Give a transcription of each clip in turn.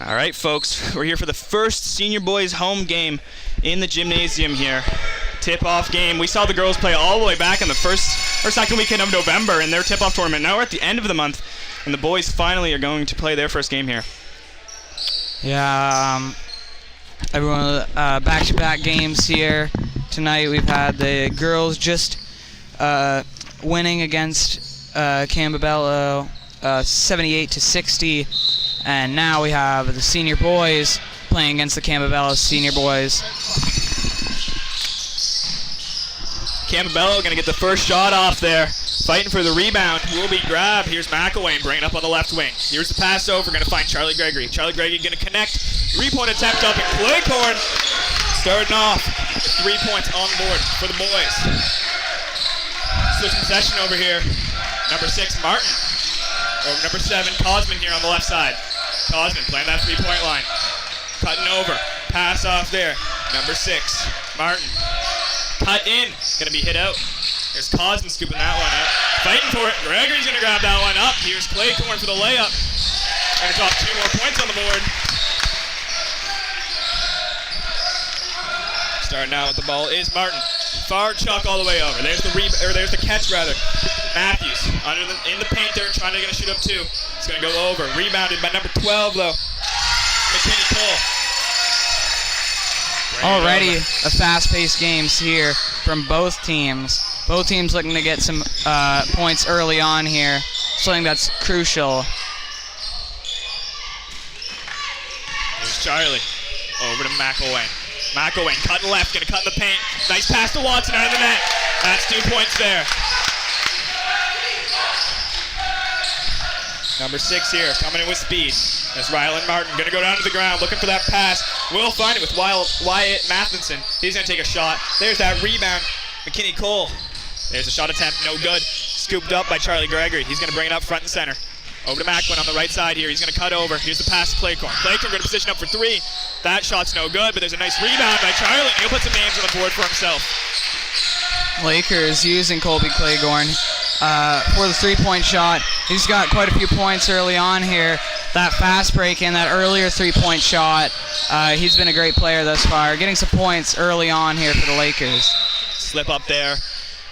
All right, folks, we're here for the first senior boys home game in the gymnasium here. Tip-off game. We saw the girls play all the way back in the first or second weekend of November in their tip-off tournament. Now we're at the end of the month, and the boys finally are going to play their first game here. Yeah, everyone, back-to-back games here tonight. We've had the girls just winning against Campobello 78-60. And now we have the senior boys playing against the Campobello senior boys. Campobello going to get the first shot off there. Fighting for the rebound. Will be grabbed. Here's McElwain bringing up on the left wing. Here's the pass over. Going to find Charlie Gregory. Charlie Gregory going to connect. 3-point attempt up, and Claycorn starting off with 3 points on board for the boys. Switching possession over here. Number 6, Martin. Over number 7, Cosman here on the left side. Cosman playing that 3-point line. Cutting over. Pass off there. Number 6, Martin. Cut in. Going to be hit out. There's Cosman scooping that one out. Fighting for it. Gregory's going to grab that one up. Here's Claycorn for the layup. Going to drop 2 more points on the board. Starting out with the ball is Martin. Far chuck all the way over. There's the catch rather. Matthews in the paint there, trying to shoot up 2. It's going to go over. Rebounded by number 12 though. McKinney Cole. Already a fast-paced games here from both teams. Both teams looking to get some points early on here. Something that's crucial. Here's Charlie. Over to McElwain. McElwain cutting left, going to cut in the paint. Nice pass to Watson out of the net. That's 2 points there. Number 6 here, coming in with speed. That's Rylan Martin, going to go down to the ground, looking for that pass. Will find it with Wyatt Matheson. He's going to take a shot. There's that rebound. McKinney Cole. There's a shot attempt, no good. Scooped up by Charlie Gregory. He's going to bring it up front and center. Over to Macklin on the right side here. He's going to cut over. Here's the pass to Claycorn. Claycorn going to position up for 3. That shot's no good, but there's a nice rebound by Charlie. He'll put some names on the board for himself. Lakers using Colby Claycorn for the 3-point shot. He's got quite a few points early on here. That fast break and that earlier 3-point shot. He's been a great player thus far. Getting some points early on here for the Lakers. Slip up there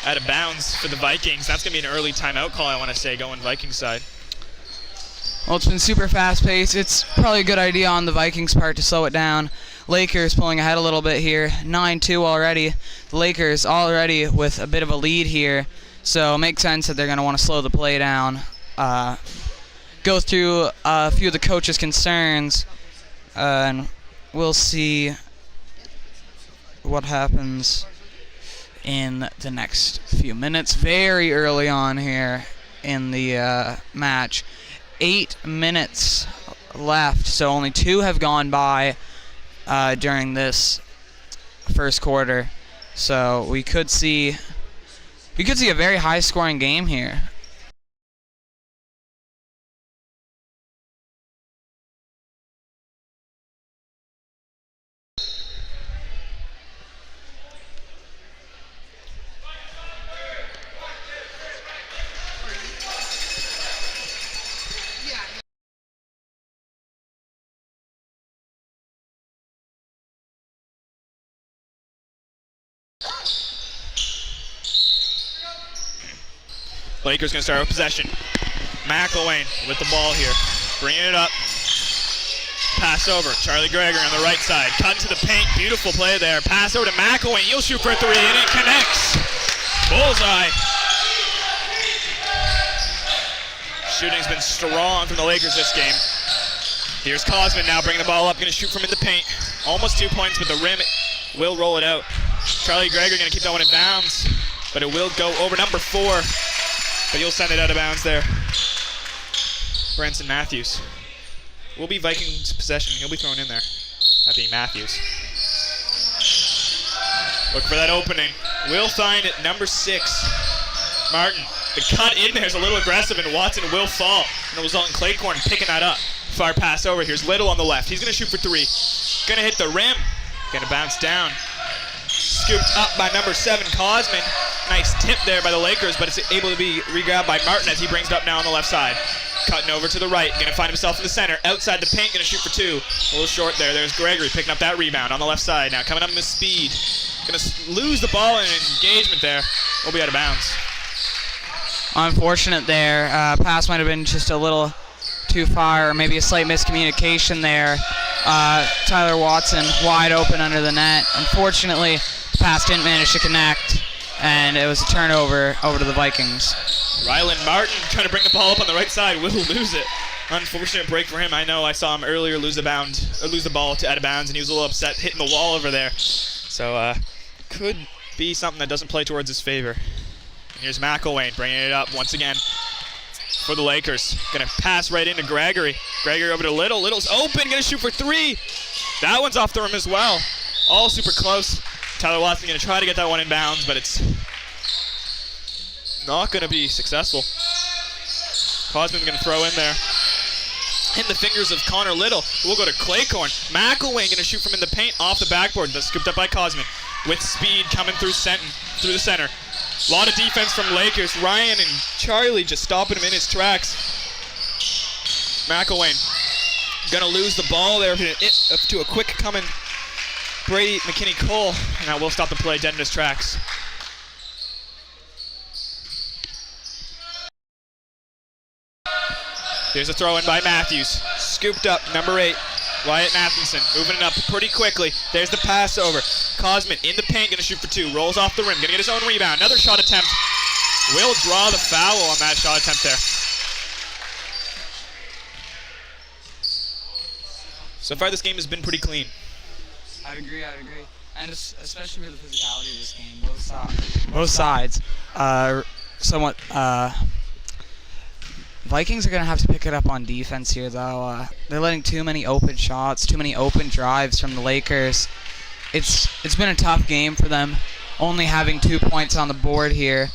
out of bounds for the Vikings. That's going to be an early timeout call, I want to say, going Vikings side. Well, it's been super fast-paced. It's probably a good idea on the Vikings' part to slow it down. Lakers pulling ahead a little bit here. 9-2 already. The Lakers already with a bit of a lead here. So it makes sense that they're going to want to slow the play down. Go through a few of the coaches' concerns. And we'll see what happens in the next few minutes. Very early on here in the match. 8 minutes left, so only 2 have gone by during this first quarter. So we could see a very high-scoring game here. Lakers going to start with possession. McElwain with the ball here. Bringing it up. Pass over. Charlie Gregory on the right side. Cut into the paint. Beautiful play there. Pass over to McElwain. He'll shoot for 3, and it connects. Bullseye. Shooting's been strong from the Lakers this game. Here's Cosman now bringing the ball up. Going to shoot from in the paint. Almost 2 points, but the rim will roll it out. Charlie Gregory going to keep that one in bounds, but it will go over number 4. But you'll send it out of bounds there. Branson Matthews. Will be Vikings possession. He'll be thrown in there. That being Matthews. Look for that opening. Will find it. Number 6, Martin. The cut in there is a little aggressive, and Watson will fall. And the result in Claycorn picking that up. Far pass over. Here's Little on the left. He's going to shoot for 3. Going to hit the rim. Going to bounce down. Scooped up by number 7, Cosman. Nice tip there by the Lakers, but it's able to be re-grabbed by Martin as he brings it up now on the left side. Cutting over to the right. Going to find himself in the center. Outside the paint. Going to shoot for two. A little short there. There's Gregory picking up that rebound on the left side. Now coming up with speed. Going to lose the ball in engagement there. We'll be out of bounds. Unfortunate there. Pass might have been just a little too far, or maybe a slight miscommunication there. Tyler Watson wide open under the net. Unfortunately, the pass didn't manage to connect, and it was a turnover over to the Vikings. Rylan Martin trying to bring the ball up on the right side. Will lose it. Unfortunate break for him. I know I saw him earlier lose the ball to out of bounds, and he was a little upset hitting the wall over there. So could be something that doesn't play towards his favor. And here's McElwain bringing it up once again for the Lakers. Going to pass right into Gregory. Gregory over to Little. Little's open. Going to shoot for three. That one's off the rim as well. All super close. Tyler Watson going to try to get that one in bounds, but it's not going to be successful. Cosman's going to throw in there. In the fingers of Connor Little. We'll go to Claycorn. McElwain going to shoot from in the paint off the backboard. That's scooped up by Cosman. With speed coming through the center. A lot of defense from Lakers. Ryan and Charlie just stopping him in his tracks. McElwain going to lose the ball there to a quick coming Brady McKinney-Cole. And that will stop the play dead in his tracks. There's a throw in by Matthews. Scooped up, number 8. Wyatt Matheson moving it up pretty quickly. There's the pass over. Cosman in the paint, going to shoot for two. Rolls off the rim, going to get his own rebound. Another shot attempt. Will draw the foul on that shot attempt there. So far this game has been pretty clean. I'd agree. And especially for the physicality of this game, both sides are somewhat... Vikings are going to have to pick it up on defense here, though. They're letting too many open shots, too many open drives from the Lakers. It's been a tough game for them, only having 2 points on the board here.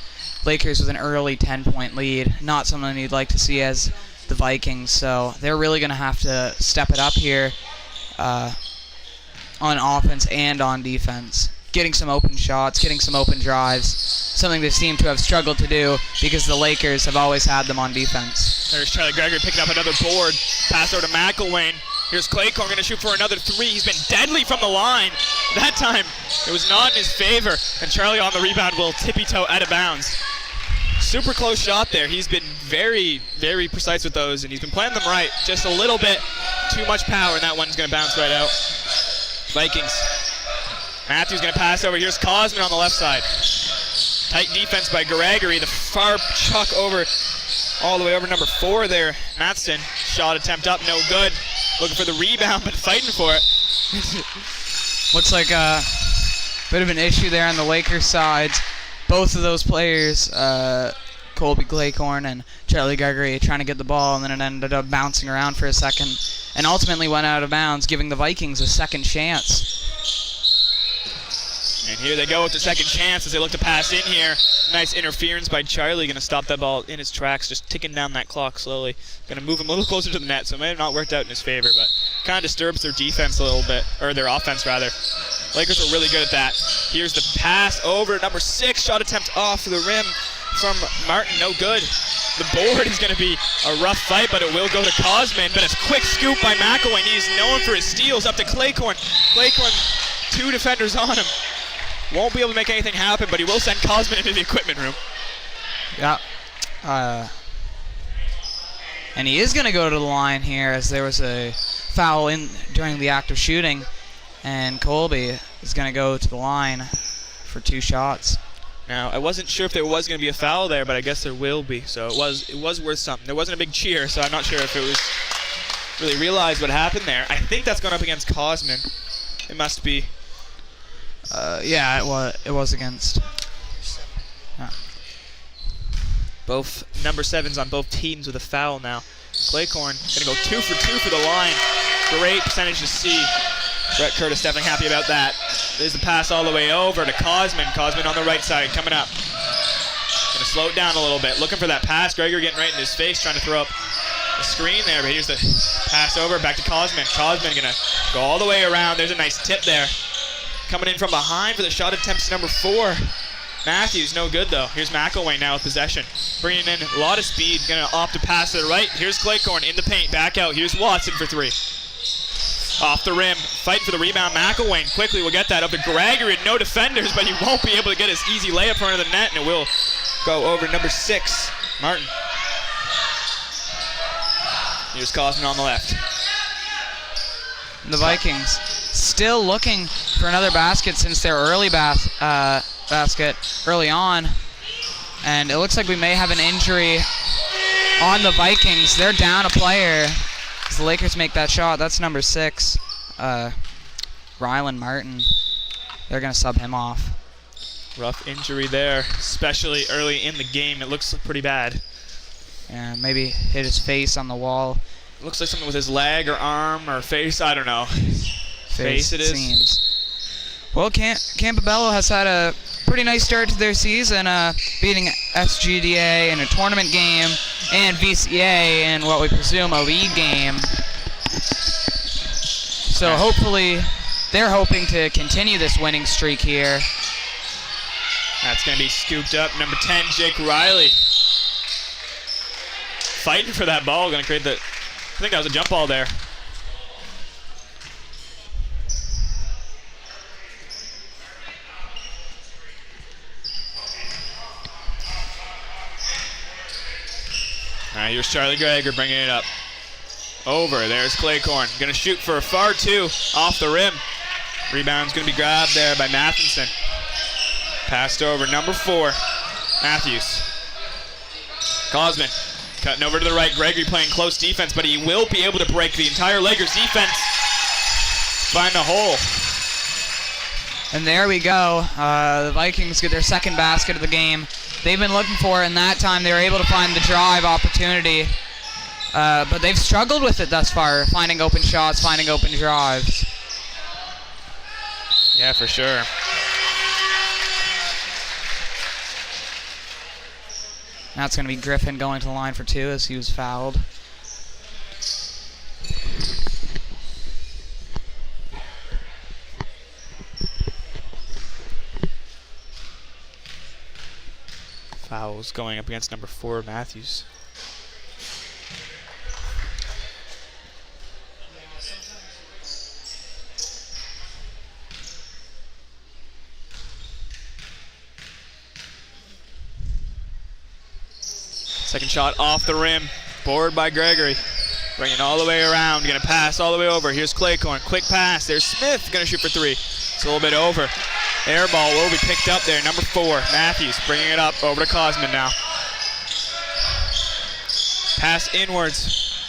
Lakers with an early 10-point lead, not something you'd like to see as the Vikings. So they're really going to have to step it up here on offense and on defense. Getting some open shots, getting some open drives, something they seem to have struggled to do because the Lakers have always had them on defense. There's Charlie Gregory picking up another board. Pass over to McElwain. Here's Claycorn going to shoot for another three. He's been deadly from the line. That time, it was not in his favor. And Charlie on the rebound will tippy-toe out of bounds. Super close shot there. He's been very, very precise with those, and he's been playing them right. Just a little bit too much power, and that one's going to bounce right out. Vikings. Matthews going to pass over. Here's Cosman on the left side. Tight defense by Gregory. The far chuck over, all the way over number 4 there. Matheson, shot attempt up, no good. Looking for the rebound, but fighting for it. Looks like a bit of an issue there on the Lakers side. Both of those players, Colby Claycorn and Charlie Gregory, trying to get the ball, and then it ended up bouncing around for a second and ultimately went out of bounds, giving the Vikings a second chance. And here they go with the second chance as they look to pass in here. Nice interference by Charlie. Going to stop that ball in his tracks, just ticking down that clock slowly. Going to move him a little closer to the net, so it may have not worked out in his favor, but kind of disturbs their defense a little bit, or their offense rather. Lakers are really good at that. Here's the pass over, number 6, shot attempt off the rim from Martin, no good. The board is going to be a rough fight, but it will go to Cosman, but a quick scoop by McElwain. He's known for his steals, up to Claycorn. Claycorn, 2 defenders on him. Won't be able to make anything happen, but he will send Cosman into the equipment room. Yeah. And he is going to go to the line here, as there was a foul during the act of shooting, and Colby is going to go to the line for 2 shots. Now, I wasn't sure if there was going to be a foul there, but I guess there will be, so it was worth something. There wasn't a big cheer, so I'm not sure if it was really realized what happened there. I think that's going up against Cosman. It must be. Yeah, it was against. Yeah. Both number 7s on both teams with a foul now. Claycorn going to go 2 for 2 for the line. Great percentage to see. Brett Curtis definitely happy about that. There's the pass all the way over to Cosman. Cosman on the right side coming up. Going to slow it down a little bit. Looking for that pass. Gregory getting right in his face, trying to throw up the screen there. But here's the pass over back to Cosman. Cosman going to go all the way around. There's a nice tip there. Coming in from behind for the shot attempts, number 4. Matthews, no good though. Here's McElwain now with possession. Bringing in a lot of speed, gonna opt to pass to the right. Here's Claycorn in the paint, back out. Here's Watson for 3. Off the rim, fighting for the rebound. McElwain quickly will get that up to Gregory. No defenders, but he won't be able to get his easy layup in front of the net, and it will go over number 6, Martin. Here's Cosman on the left. The Vikings still looking for another basket since their early basket early on. And it looks like we may have an injury on the Vikings. They're down a player as the Lakers make that shot. That's number 6, Rylan Martin. They're going to sub him off. Rough injury there, especially early in the game. It looks pretty bad. Yeah, maybe hit his face on the wall. Looks like something with his leg or arm or face. I don't know. Face it is. Seems. Well, Campobello has had a pretty nice start to their season, beating SGDA in a tournament game and VCA in what we presume a league game. So hopefully they're hoping to continue this winning streak here. That's going to be scooped up. Number 10, Jake Riley. Fighting for that ball. Going to create the... I think that was a jump ball there. All right, here's Charlie Greger bringing it up. Over, there's Claycorn. Gonna shoot for a far 2 off the rim. Rebound's gonna be grabbed there by Matheson. Passed over, number 4, Matthews. Cosman cutting over to the right. Gregory playing close defense, but he will be able to break the entire Lakers defense. Find a hole. And there we go. The Vikings get their second basket of the game. They've been looking for it, and that time they were able to find the drive opportunity. But they've struggled with it thus far, finding open shots, finding open drives. Yeah, for sure. Now it's going to be Griffin going to the line for 2 as he was fouled. Fouls going up against number 4, Matthews. Second shot off the rim. Board by Gregory. Bringing all the way around. Going to pass all the way over. Here's Claycorn. Quick pass. There's Smith. Going to shoot for 3. It's a little bit over. Air ball will be picked up there. Number 4, Matthews bringing it up over to Cosman now. Pass inwards.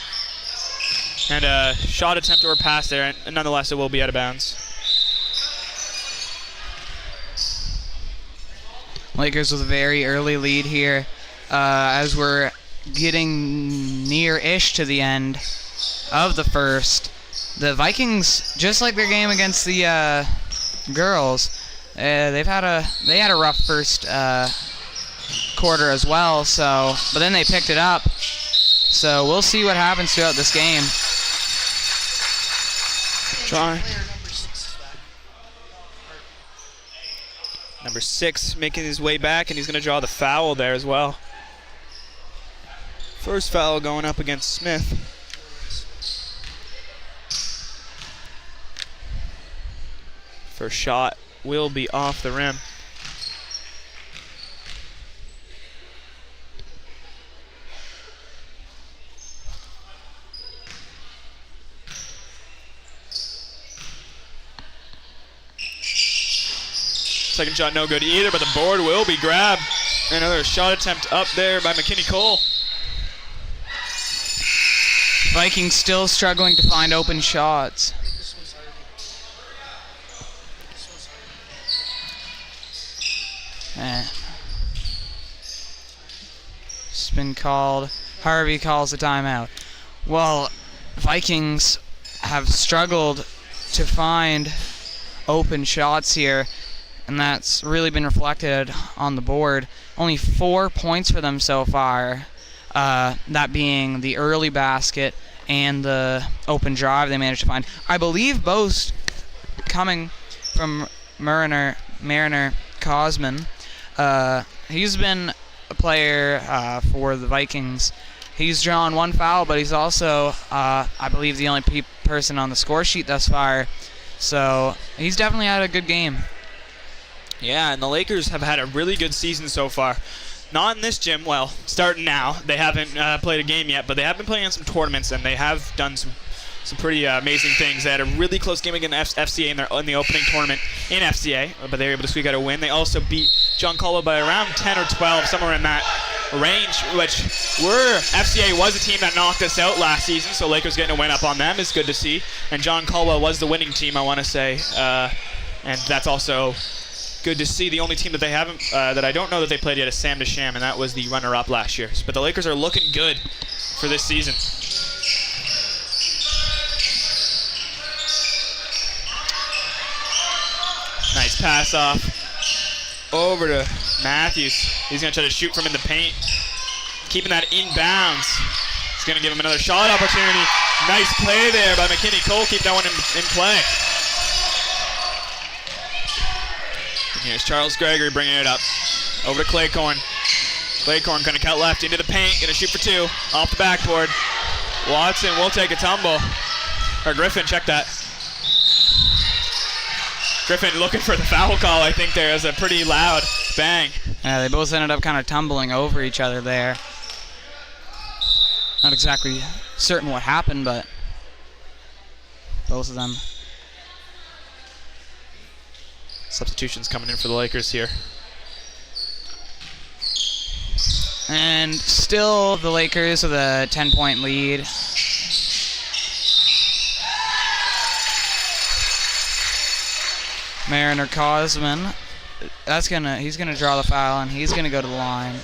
And a shot attempt or pass there. And nonetheless, it will be out of bounds. Lakers with a very early lead here. As we're getting near-ish to the end of the first. The Vikings, just like their game against the girls, they had a rough first quarter as well. So, but then they picked it up. So we'll see what happens throughout this game. Try. Number 6 making his way back, and he's going to draw the foul there as well. First foul going up against Smith. First shot will be off the rim. Second shot no good either, but the board will be grabbed. Another shot attempt up there by McKinney Cole. Vikings still struggling to find open shots. It's been called. Harvey calls the timeout. Well, Vikings have struggled to find open shots here, and that's really been reflected on the board. Only 4 points for them so far. That being the early basket and the open drive they managed to find. I believe both coming from Mariner Cosman. He's been a player for the Vikings. He's drawn 1 foul, but he's also, I believe, the only person on the score sheet thus far. So he's definitely had a good game. Yeah, and the Lakers have had a really good season so far. Not in this gym, well, starting now. They haven't played a game yet, but they have been playing in some tournaments, and they have done some pretty amazing things. They had a really close game against FCA in the opening tournament in FCA, but they were able to squeak out a win. They also beat John Caldwell by around 10 or 12, somewhere in that range, which FCA was a team that knocked us out last season, so Lakers getting a win up on them is good to see. And John Caldwell was the winning team, I want to say, and that's also good to see. The only team that they haven't, that I don't know that they played yet, is Sam DeSham, and that was the runner-up last year. But the Lakers are looking good for this season. Nice pass off over to Matthews. He's going to try to shoot from in the paint. Keeping that inbounds. He's going to give him another shot opportunity. Nice play there by McKinney Cole. Keep that one in play. And here's Charles Gregory bringing it up. Over to Claycorn. Claycorn going to cut left into the paint. Going to shoot for 2. Off the backboard. Watson will take a tumble. Or Griffin, check that. Griffin looking for the foul call. I think there was a pretty loud bang. Yeah, they both ended up kind of tumbling over each other there. Not exactly certain what happened, but both of them. Substitutions coming in for the Lakers here. And still the Lakers with a 10-point lead. Mariner Cosman, he's gonna draw the foul, and he's gonna go to the line.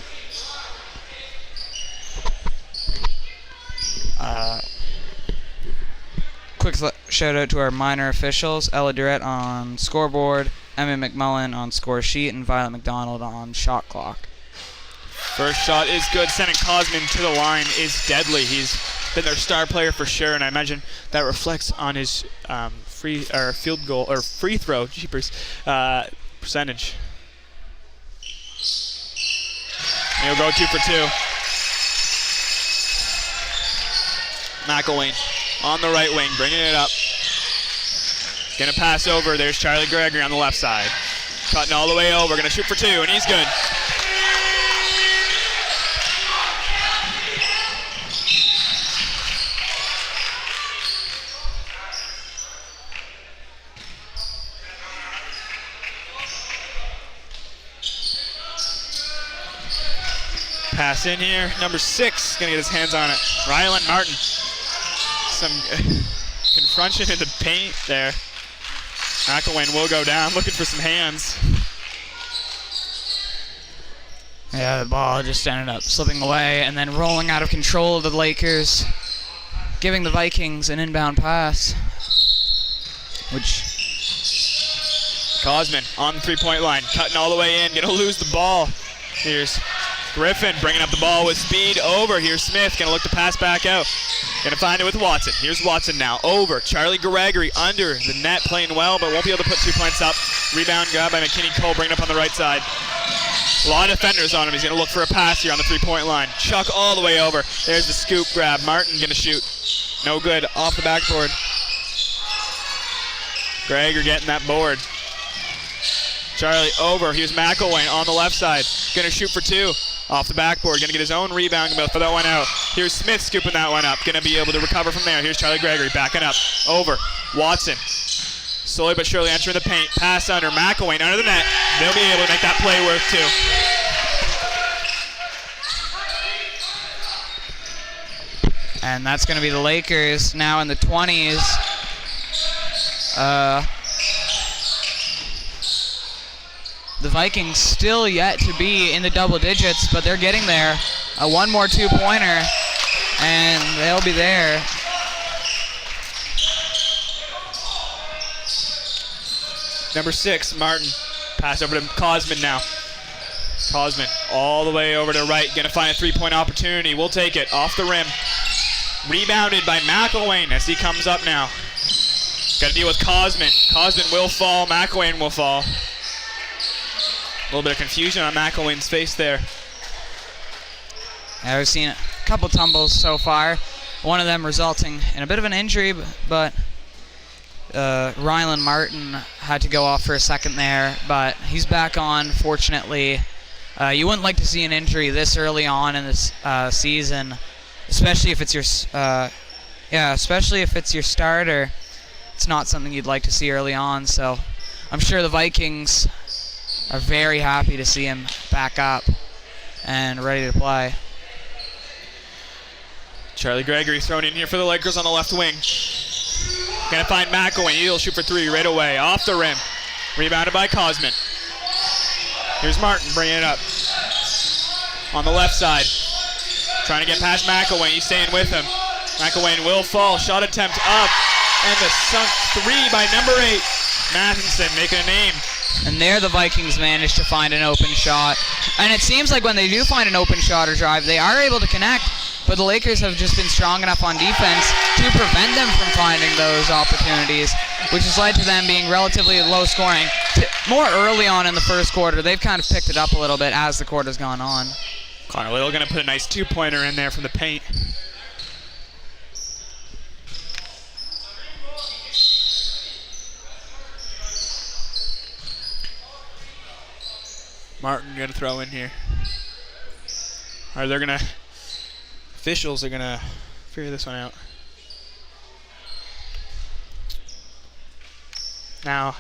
Quick shout out to our minor officials: Ella Durrett on scoreboard, Emma McMullen on score sheet, and Violet McDonald on shot clock. First shot is good. Sending Cosman to the line is deadly. He's been their star player for sure, and I imagine that reflects on his free throw percentage. And he'll go 2 for 2. McElwain on the right wing, bringing it up. Gonna pass over. There's Charlie Gregory on the left side. Cutting all the way over. Gonna shoot for 2, and he's good. Pass in here. Number 6 gonna get his hands on it. Rylan Martin. Some confrontation in the paint there. McElwain will go down, looking for some hands. Yeah, the ball just ended up slipping away and then rolling out of control of the Lakers, giving the Vikings an inbound pass. Which Cosman on the 3-point line, cutting all the way in, gonna lose the ball. Here's Griffin bringing up the ball with speed over. Here's Smith, gonna look to pass back out. Gonna find it with Watson. Here's Watson now, over. Charlie Gregory under the net, playing well, but won't be able to put 2 points up. Rebound grab by McKinney Cole, bringing up on the right side. A lot of defenders on him. He's gonna look for a pass here on the 3-point line. Chuck all the way over. There's the scoop grab. Martin gonna shoot. No good, off the backboard. Gregory getting that board. Charlie over. Here's McElwain on the left side. Gonna shoot for 2. Off the backboard, gonna get his own rebound, gonna throw that one out. Here's Smith scooping that one up, gonna be able to recover from there. Here's Charlie Gregory backing up, over. Watson, slowly but surely entering the paint. Pass under, McElwain under the net. They'll be able to make that play worth 2. And that's gonna be the Lakers now in the 20s. The Vikings still yet to be in the double digits, but they're getting there. One more 2-pointer, and they'll be there. Number 6, Martin. Pass over to Cosman now. Cosman all the way over to right. Gonna find a 3-point opportunity. We'll take it off the rim. Rebounded by McElwain as he comes up now. Gotta deal with Cosman. Cosman will fall. McElwain will fall. little bit of confusion on McElwain's face there. Yeah, we've seen a couple tumbles so far. One of them resulting in a bit of an injury, but Rylan Martin had to go off for a second there, but he's back on, fortunately. You wouldn't like to see an injury this early on in this season, especially if it's your starter. It's not something you'd like to see early on, so I'm sure the Vikings are very happy to see him back up and ready to play. Charlie Gregory thrown in here for the Lakers on the left wing. Gonna find McElwain. He'll shoot for three right away. Off the rim. Rebounded by Cosman. Here's Martin bringing it up. On the left side. Trying to get past McElwain. He's staying with him. McElwain will fall. Shot attempt up. And the sunk three by number 8. Matheson making a name. And there the Vikings managed to find an open shot. And it seems like when they do find an open shot or drive, they are able to connect. But the Lakers have just been strong enough on defense to prevent them from finding those opportunities, which has led to them being relatively low scoring. More early on in the first quarter, they've kind of picked it up a little bit as the quarter's gone on. Connor Little going to put a nice two-pointer in there from the paint. Martin going to throw in here. Or they're going to... Officials are going to figure this one out. Now,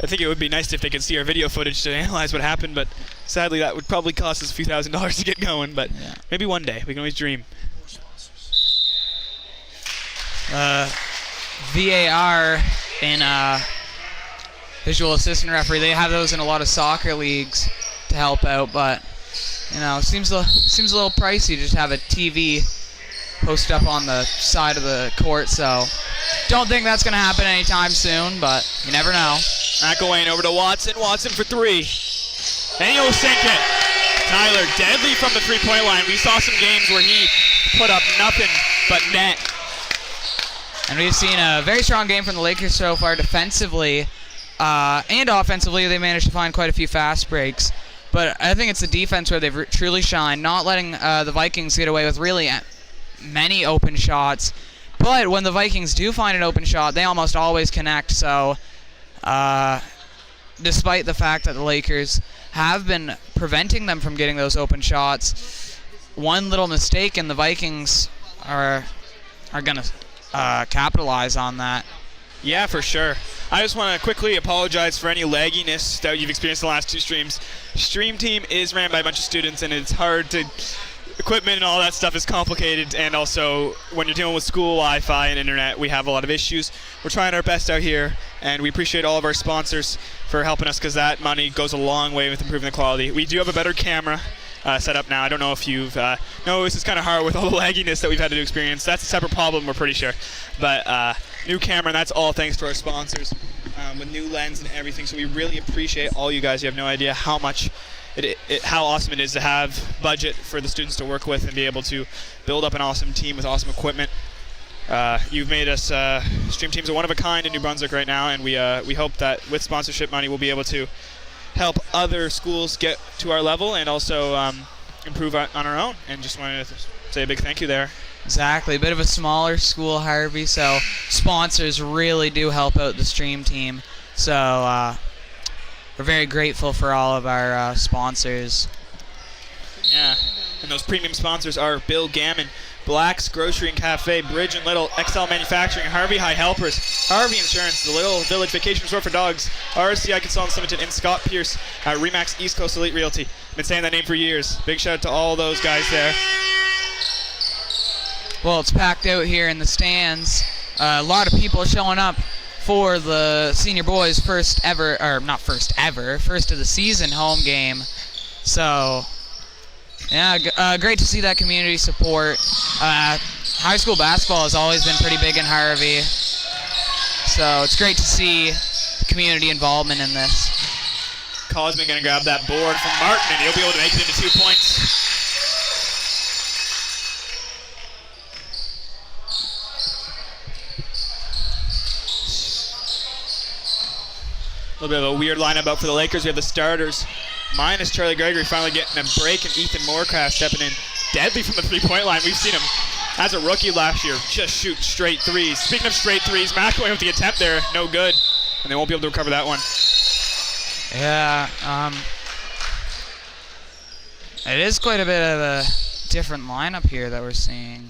I think it would be nice if they could see our video footage to analyze what happened, but sadly that would probably cost us a few $1,000s to get going, but yeah. Maybe one day. We can always dream. VAR in visual assistant referee, they have those in a lot of soccer leagues to help out, but you know, seems a little pricey to just have a TV posted up on the side of the court, so don't think that's going to happen anytime soon, but you never know. McElwain over to Watson. Watson for three. And he'll sink it. Tyler, deadly from the three-point line. We saw some games where he put up nothing but net. And we've seen a very strong game from the Lakers so far defensively and offensively. They managed to find quite a few fast breaks. But I think it's the defense where they've truly shined, not letting the Vikings get away with really many open shots. But when the Vikings do find an open shot, they almost always connect. So despite the fact that the Lakers have been preventing them from getting those open shots, one little mistake and the Vikings are going to capitalize on that. Yeah, for sure. I just want to quickly apologize for any lagginess that you've experienced in the last two streams. Stream team is ran by a bunch of students, and it's hard to... Equipment and all that stuff is complicated, and also when you're dealing with school Wi-Fi and internet, we have a lot of issues. We're trying our best out here, and we appreciate all of our sponsors for helping us because that money goes a long way with improving the quality. We do have a better camera set up now. I don't know if you've... no, this is kind of hard with all the lagginess that we've had to experience. That's a separate problem, we're pretty sure. But new camera, and that's all thanks to our sponsors with new lens and everything. So we really appreciate all you guys. You have no idea how much... how awesome it is to have budget for the students to work with and be able to build up an awesome team with awesome equipment. You've made us stream teams are one of a kind in New Brunswick right now, and we hope that with sponsorship money we'll be able to help other schools get to our level and also improve on our own. And just wanted to say a big thank you there. Exactly, a bit of a smaller school, Harvey, so sponsors really do help out the stream team. So we're very grateful for all of our sponsors. Yeah, and those premium sponsors are Bill Gammon, Black's Grocery and Café, Briggs and Little, XL Manufacturing, Harvey High Helpers, Harvey Insurance, the Little Village Vacation Resort for Dogs, RSEI Consultants Ltd, and Scott Pierce at Remax East Coast Elite Realty. Been saying that name for years. Big shout out to all those guys there. Well, it's packed out here in the stands. A lot of people showing up for the senior boys' first of the season home game. So, yeah, great to see that community support. High school basketball has always been pretty big in Harvey. So it's great to see community involvement in this. Cosman going to grab that board from Martin, and he'll be able to make it into 2 points. A little bit of a weird lineup out for the Lakers. We have the starters. minus Charlie Gregory finally getting a break, and Ethan Moorcraft stepping in deadly from the three-point line. We've seen him as a rookie last year just shoot straight threes. Speaking of straight threes, McElwain with the attempt there, no good, and they won't be able to recover that one. Yeah, it is quite a bit of a different lineup here that we're seeing.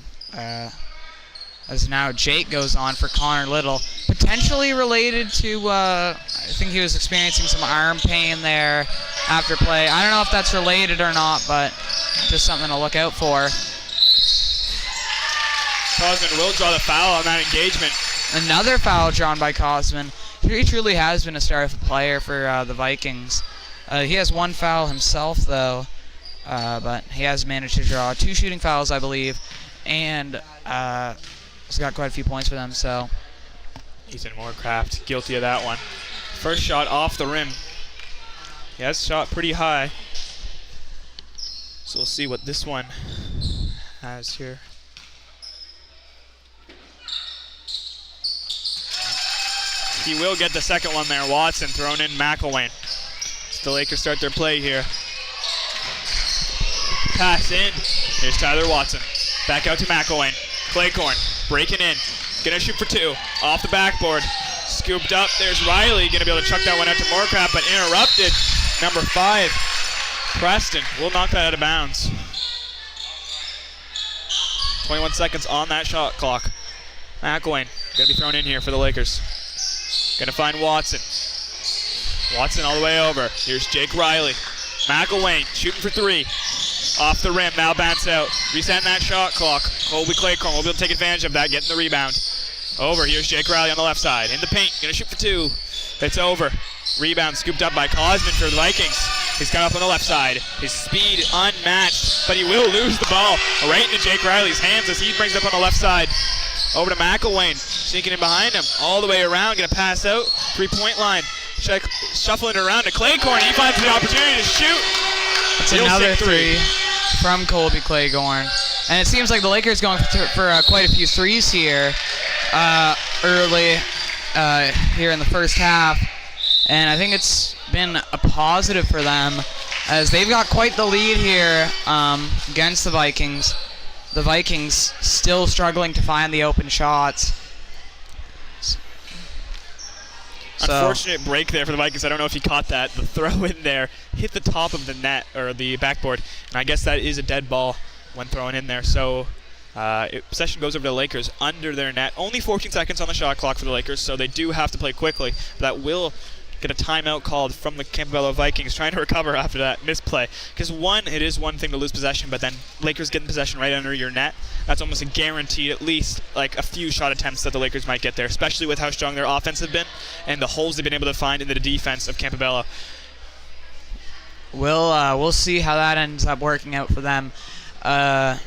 As now Jake goes on for Connor Little, potentially related to, I think he was experiencing some arm pain there after play. I don't know if that's related or not, but just something to look out for. Cosman will draw the foul on that engagement. Another foul drawn by Cosman. He truly has been a star of a player for the Vikings. He has one foul himself, though, but he has managed to draw 2 shooting fouls, I believe, and he's got quite a few points for them. So Ethan Moorcraft guilty of that one. First shot off the rim. He has shot pretty high. So we'll see what this one has here. He will get the second one there. Watson thrown in McElwain. So the Lakers start their play here. Pass in. Here's Tyler Watson. Back out to McElwain. Claycorn breaking in. Gonna shoot for 2. Off the backboard. Scooped up. There's Riley. Gonna be able to chuck that one out to Moorcraft, but interrupted. Number 5, Preston, will knock that out of bounds. 21 seconds on that shot clock. McElwain gonna be thrown in here for the Lakers. Gonna find Watson. Watson all the way over. Here's Jake Riley. McElwain shooting for 3. Off the rim, now bounce out. Resetting that shot clock. Colby Claycorn will be able to take advantage of that, getting the rebound. Over, here's Jake Riley on the left side. In the paint, gonna shoot for 2. It's over. Rebound scooped up by Cosman for the Vikings. He's got up on the left side. His speed unmatched, but he will lose the ball right into Jake Riley's hands as he brings it up on the left side. Over to McElwain, sneaking in behind him, all the way around, gonna pass out, 3-point line. Shuffling it around to Claycorn, he finds the opportunity to shoot. It's another 3 from Colby Claycorn. And it seems like the Lakers going for quite a few threes here early here in the first half. And I think it's been a positive for them as they've got quite the lead here against the Vikings. The Vikings still struggling to find the open shots. Unfortunate break there for the Vikings. I don't know if you caught that. The throw in there hit the top of the net, or the backboard, and I guess that is a dead ball when thrown in there. So possession goes over to the Lakers under their net. Only 14 seconds on the shot clock for the Lakers, so they do have to play quickly. That will get a timeout called from the Campobello Vikings, trying to recover after that misplay. Because it is one thing to lose possession, but then Lakers getting possession right under your net, that's almost a guaranteed at least like a few shot attempts that the Lakers might get there, especially with how strong their offense have been and the holes they've been able to find in the defense of Campobello. We'll see how that ends up working out for them. The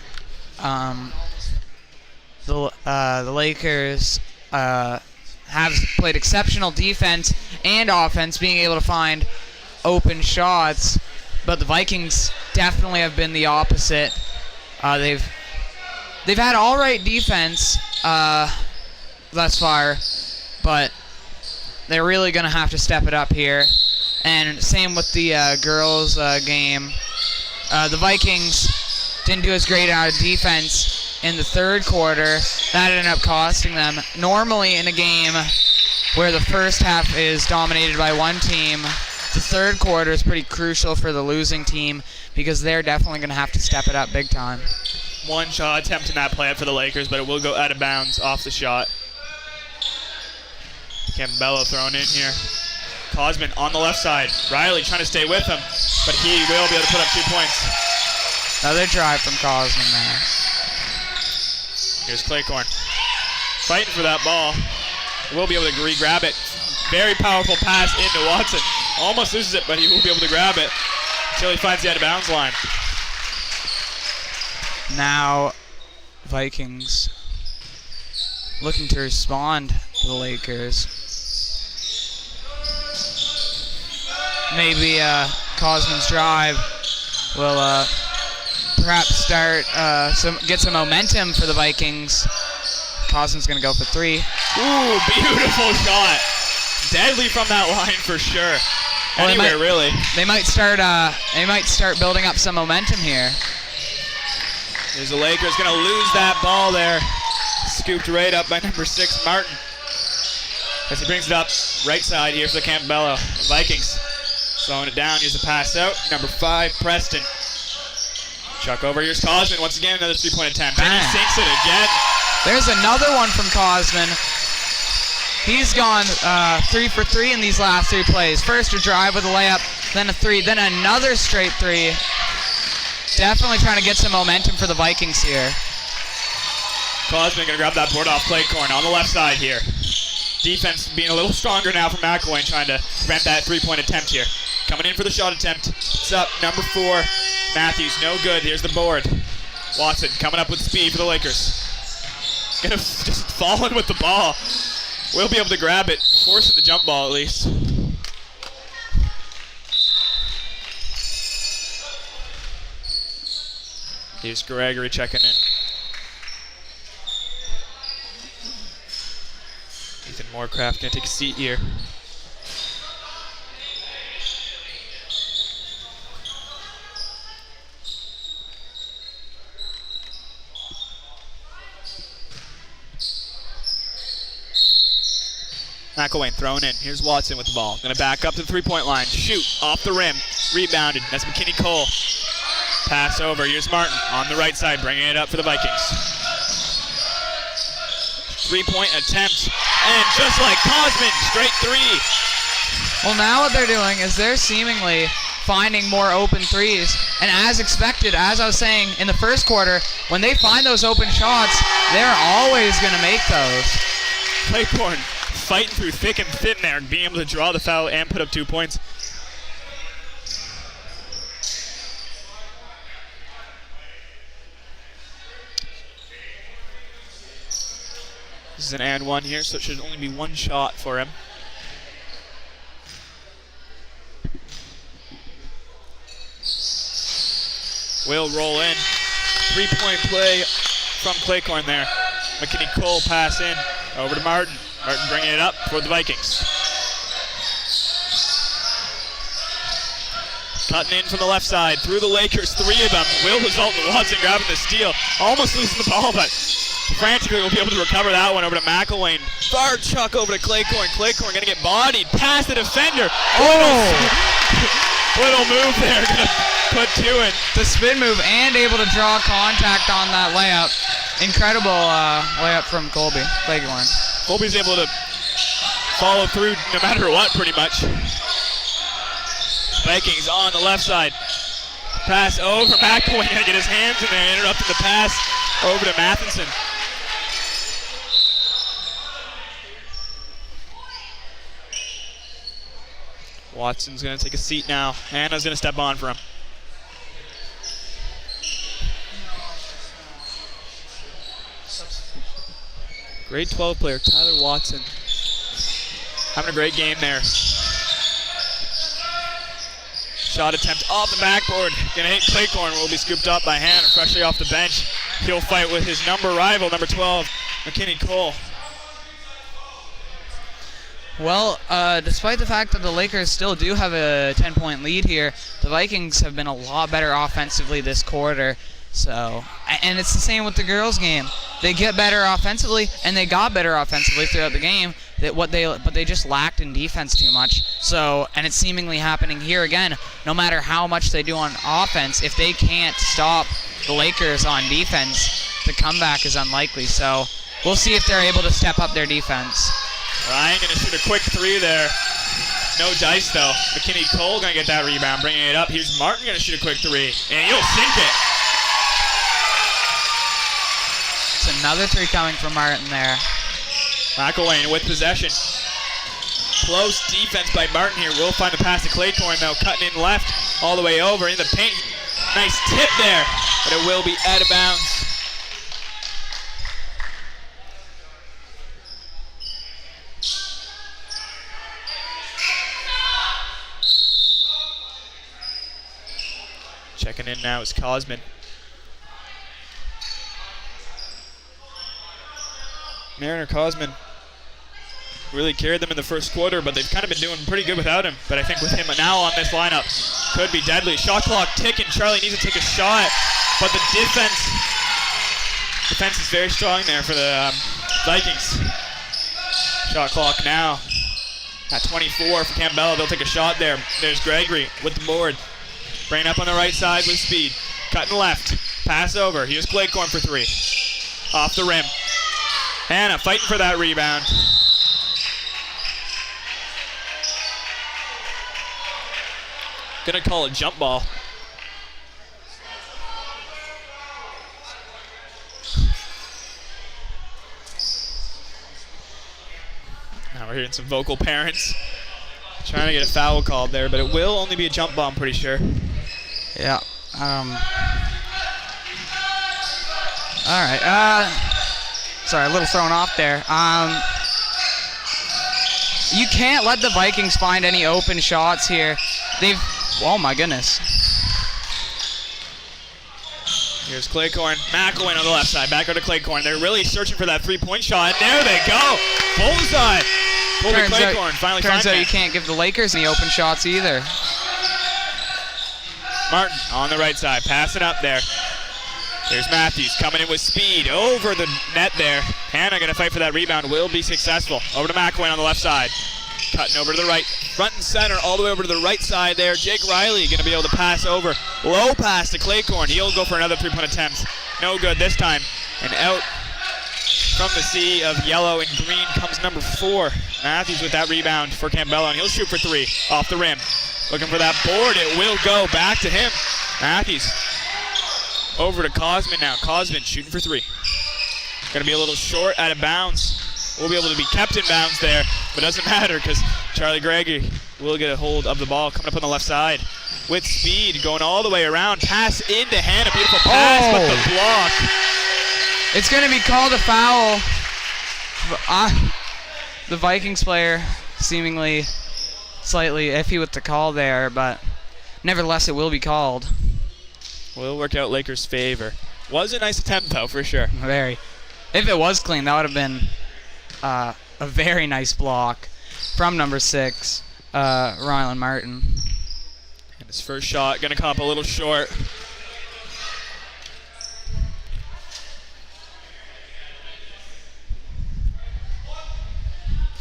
Lakers have played exceptional defense and offense, being able to find open shots, but the Vikings definitely have been the opposite. They've had all right defense thus far, but they're really going to have to step it up here. And same with the girls game. The Vikings didn't do as great out of defense in the third quarter. That ended up costing them. Normally in a game where the first half is dominated by one team, the third quarter is pretty crucial for the losing team because they're definitely going to have to step it up big time. One shot attempt in that play up for the Lakers, but it will go out of bounds off the shot. Campobello thrown in here. Cosman on the left side. Riley trying to stay with him, but he will be able to put up 2 points. Another drive from Cosman there. Here's Claycorn. Fighting for that ball. Will be able to re-grab it. Very powerful pass into Watson. Almost loses it, but he will be able to grab it until he finds the out-of-bounds line. Now, Vikings looking to respond to the Lakers. Maybe Cosman's drive will perhaps start get some momentum for the Vikings. Cosman's going to go for 3. Ooh, beautiful shot. Deadly from that line for sure. Well, anywhere really. They might start building up some momentum here. There's the Lakers going to lose that ball there. Scooped right up by number 6, Martin. As he brings it up right side here for the Campobello Vikings. Slowing it down, here's the pass out. Number 5, Preston. Chuck over, here's Cosman. Once again, another 3-point attempt. And he sinks it again. There's another one from Cosman. He's gone 3 for 3 in these last 3 plays. First a drive with a layup, then a 3, then another straight 3. Definitely trying to get some momentum for the Vikings here. Cosman going to grab that board off Claycorn on the left side here. Defense being a little stronger now from McElwain, trying to prevent that 3-point attempt here. Coming in for the shot attempt. It's up, number 4, Matthews. No good. Here's the board. Watson coming up with speed for the Lakers. Gonna just fall in with the ball. We'll be able to grab it, forcing the jump ball at least. Here's Gregory checking in. Ethan Moorcraft gonna take a seat here. McElwain thrown in. Here's Watson with the ball. Gonna back up to the 3-point line. Shoot off the rim. Rebounded. That's McKinney Cole. Pass over. Here's Martin on the right side, bringing it up for the Vikings. 3-point attempt. And just like Cosman, straight 3. Well, now what they're doing is they're seemingly finding more open threes. And as expected, as I was saying in the first quarter, when they find those open shots, they're always going to make those. Claycorn fighting through thick and thin there, being able to draw the foul and put up 2 points. This is an and 1 here, so it should only be 1 shot for him. Will roll in. 3-point play from Claycorn there. McKinney Cole pass in over to Martin. Martin bringing it up for the Vikings. Cutting in from the left side through the Lakers, 3 of them. Will result in Watson grabbing the steal. Almost losing the ball, but frantically will be able to recover that one over to McElwain. Far chuck over to Claycorn. Claycorn gonna get bodied past the defender. Oh! Little move there, gonna put 2 in. The spin move and able to draw contact on that layup. Incredible layup from Claycorn. Colby's able to follow through no matter what, pretty much. Vikings on the left side. Pass over. McElwain gonna get his hands in there, interrupting the pass over to Matheson. Watson's gonna take a seat now. Hannah's gonna step on for him. Grade 12 player Tyler Watson having a great game there. Shot attempt off the backboard. Gonna hit Claycorn, will be scooped up by Hannah, freshly off the bench. He'll fight with his rival, number 12, McKinney Cole. Well, despite the fact that the Lakers still do have a 10-point lead here, the Vikings have been a lot better offensively this quarter. So, and it's the same with the girls' game. They get better offensively, and they got better offensively throughout the game. But they just lacked in defense too much. So, and it's seemingly happening here again. No matter how much they do on offense, if they can't stop the Lakers on defense, the comeback is unlikely. So, we'll see if they're able to step up their defense. Ryan gonna shoot a quick 3 there. No dice though. McKinney Cole gonna get that rebound, bringing it up. Here's Martin gonna shoot a quick 3, and he'll sink it. It's another 3 coming from Martin there. McElwain with possession. Close defense by Martin here. Will find the pass to Claycorn though, cutting in left, all the way over in the paint. Nice tip there, but it will be out of bounds. Checking in now is Cosman. Mariner Cosman really carried them in the first quarter, but they've kind of been doing pretty good without him. But I think with him now on this lineup, could be deadly. Shot clock ticking. Charlie needs to take a shot, but the defense is very strong there for the Vikings. Shot clock now at 24 for Campobello. They'll take a shot there. There's Gregory with the board. Bring up on the right side with speed. Cutting left. Pass over. Here's Claycorn for three. Off the rim. Hannah fighting for that rebound. Gonna call a jump ball. Now we're hearing some vocal parents trying to get a foul called there, but it will only be a jump ball, I'm pretty sure. Yeah. All right. Sorry, a little thrown off there. You can't let the Vikings find any open shots here. Oh my goodness. Here's Claycorn. McElwain on the left side. Back over to Claycorn. They're really searching for that three-point shot. There they go. Bullseye. Colby Claycorn finally finds Turns out you can't give the Lakers any open shots either. Martin on the right side. Passing up there. There's Matthews coming in with speed over the net there. Hannah going to fight for that rebound. Will be successful. Over to McElwain on the left side. Cutting over to the right. Front and center all the way over to the right side there. Jake Riley going to be able to pass over. Low pass to Claycorn. He'll go for another three-point attempt. No good this time. And out from the sea of yellow and green comes number 4. Matthews with that rebound for Campobello. And he'll shoot for three. Off the rim. Looking for that board. It will go back to him. Matthews. Over to Cosman now. Cosman shooting for three. Going to be a little short, out of bounds. We'll be able to be kept in bounds there, but it doesn't matter because Charlie Gregory will get a hold of the ball coming up on the left side with speed, going all the way around. Pass into Hannah. Beautiful pass, but the block. It's going to be called a foul. The Vikings player seemingly slightly iffy with the call there, but nevertheless it will be called. Will work out Lakers' favor. Was a nice attempt, though, for sure. Very. If it was clean, that would have been a very nice block from number 6, Rylan Martin. And his first shot going to come up a little short.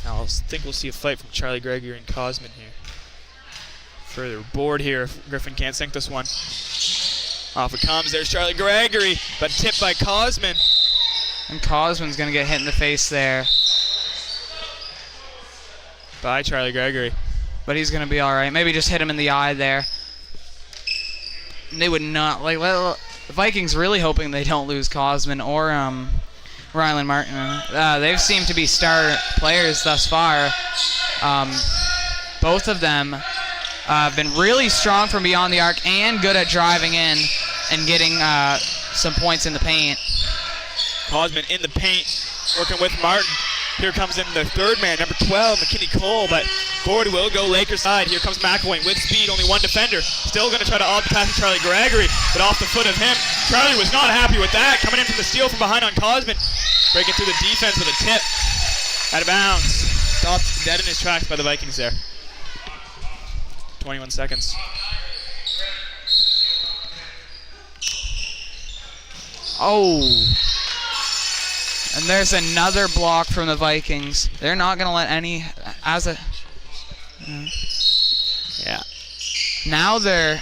I think we'll see a fight from Charlie Gregory and Cosman here. Further board here if Griffin can't sink this one. Off it comes. There's Charlie Gregory, but tipped by Cosman. And Cosman's going to get hit in the face there. By Charlie Gregory. But he's going to be all right. Maybe just hit him in the eye there. They would not. The Vikings really hoping they don't lose Cosman or Rylan Martin. They've seemed to be star players thus far. Both of them have been really strong from beyond the arc and good at driving in and getting some points in the paint. Cosman in the paint, working with Martin. Here comes in the third man, number 12, McKinney Cole, but forward will go Lakers side. Here comes McElwain with speed, only one defender. Still going to try to off the pass to Charlie Gregory, but off the foot of him. Charlie was not happy with that. Coming in from the steal from behind on Cosman. Breaking through the defense with a tip. Out of bounds. Stopped dead in his tracks by the Vikings there. 21 seconds. Oh. And there's another block from the Vikings. They're not going to let any Yeah. Now the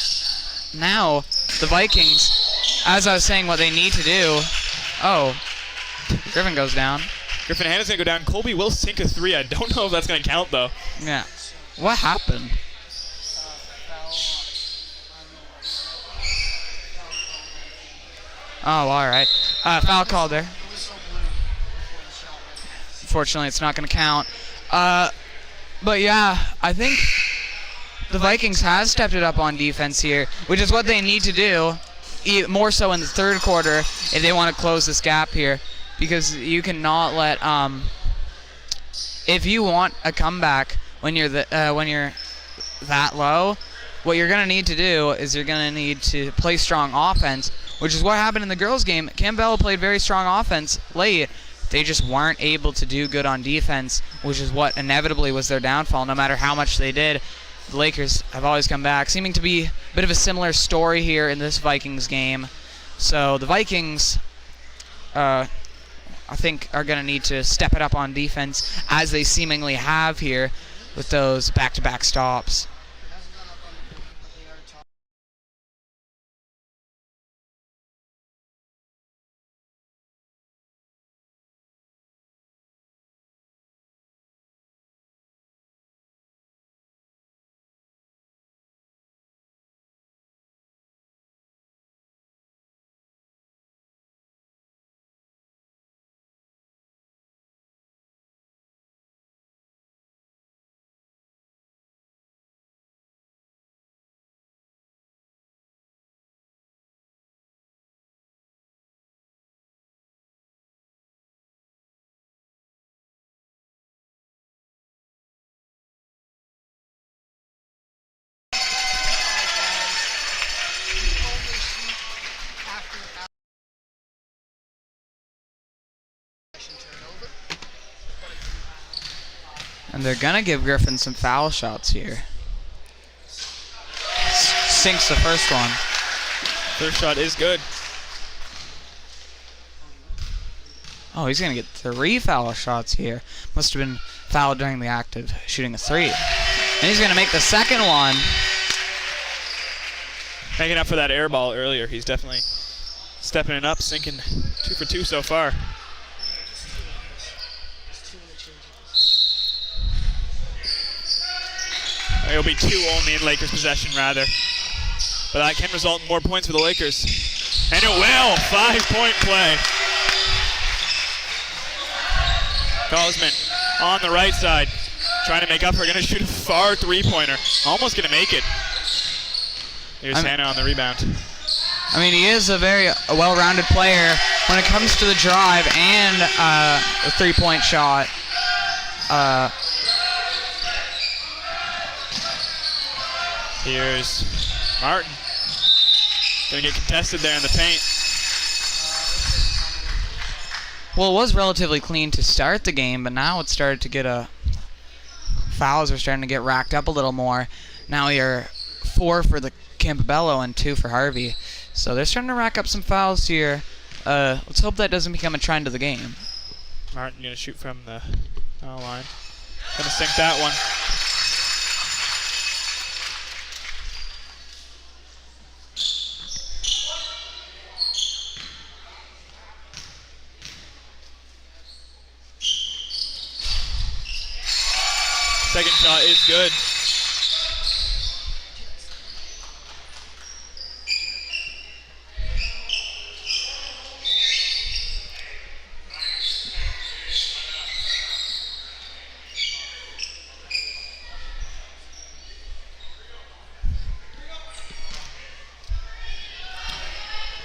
Vikings, as I was saying what they need to do. Oh. Griffin goes down. Griffin Hannah's going to go down. Colby will sink a three. I don't know if that's going to count, though. Yeah. What happened? Oh, all right. Foul call there. Unfortunately, it's not going to count. But yeah, I think the Vikings has stepped it up on defense here, which is what they need to do, more so in the third quarter if they want to close this gap here, because you cannot let if you want a comeback when you're that low, what you're going to need to do is you're going to need to play strong offense, which is what happened in the girls' game. Campobello played very strong offense late, they just weren't able to do good on defense, which is what inevitably was their downfall. No matter how much they did, the Lakers have always come back, seeming to be a bit of a similar story here in this Vikings game. So the Vikings, I think, are going to need to step it up on defense, as they seemingly have here with those back-to-back stops. And they're going to give Griffin some foul shots here. Sinks the first one. First shot is good. Oh, he's going to get 3 foul shots here. Must have been fouled during the act of shooting a 3. And he's going to make the second one. Making up for that air ball earlier. He's definitely stepping it up, sinking 2 for 2 so far. It'll be 2 only in Lakers possession, rather. But that can result in more points for the Lakers. And it will! 5-point play. Cosman on the right side, trying to make up for it. Going to shoot a far 3-pointer. Almost going to make it. Here's Hannah on the rebound. I mean, he is a very well-rounded player when it comes to the drive and a 3-point shot. Here's Martin. Going to get contested there in the paint. Well, it was relatively clean to start the game, but now it started to get fouls are starting to get racked up a little more. Now you're 4 for the Campobello and 2 for Harvey. So they're starting to rack up some fouls here. Let's hope that doesn't become a trend of the game. Martin going to shoot from the foul line. Going to sink that one. Second shot is good.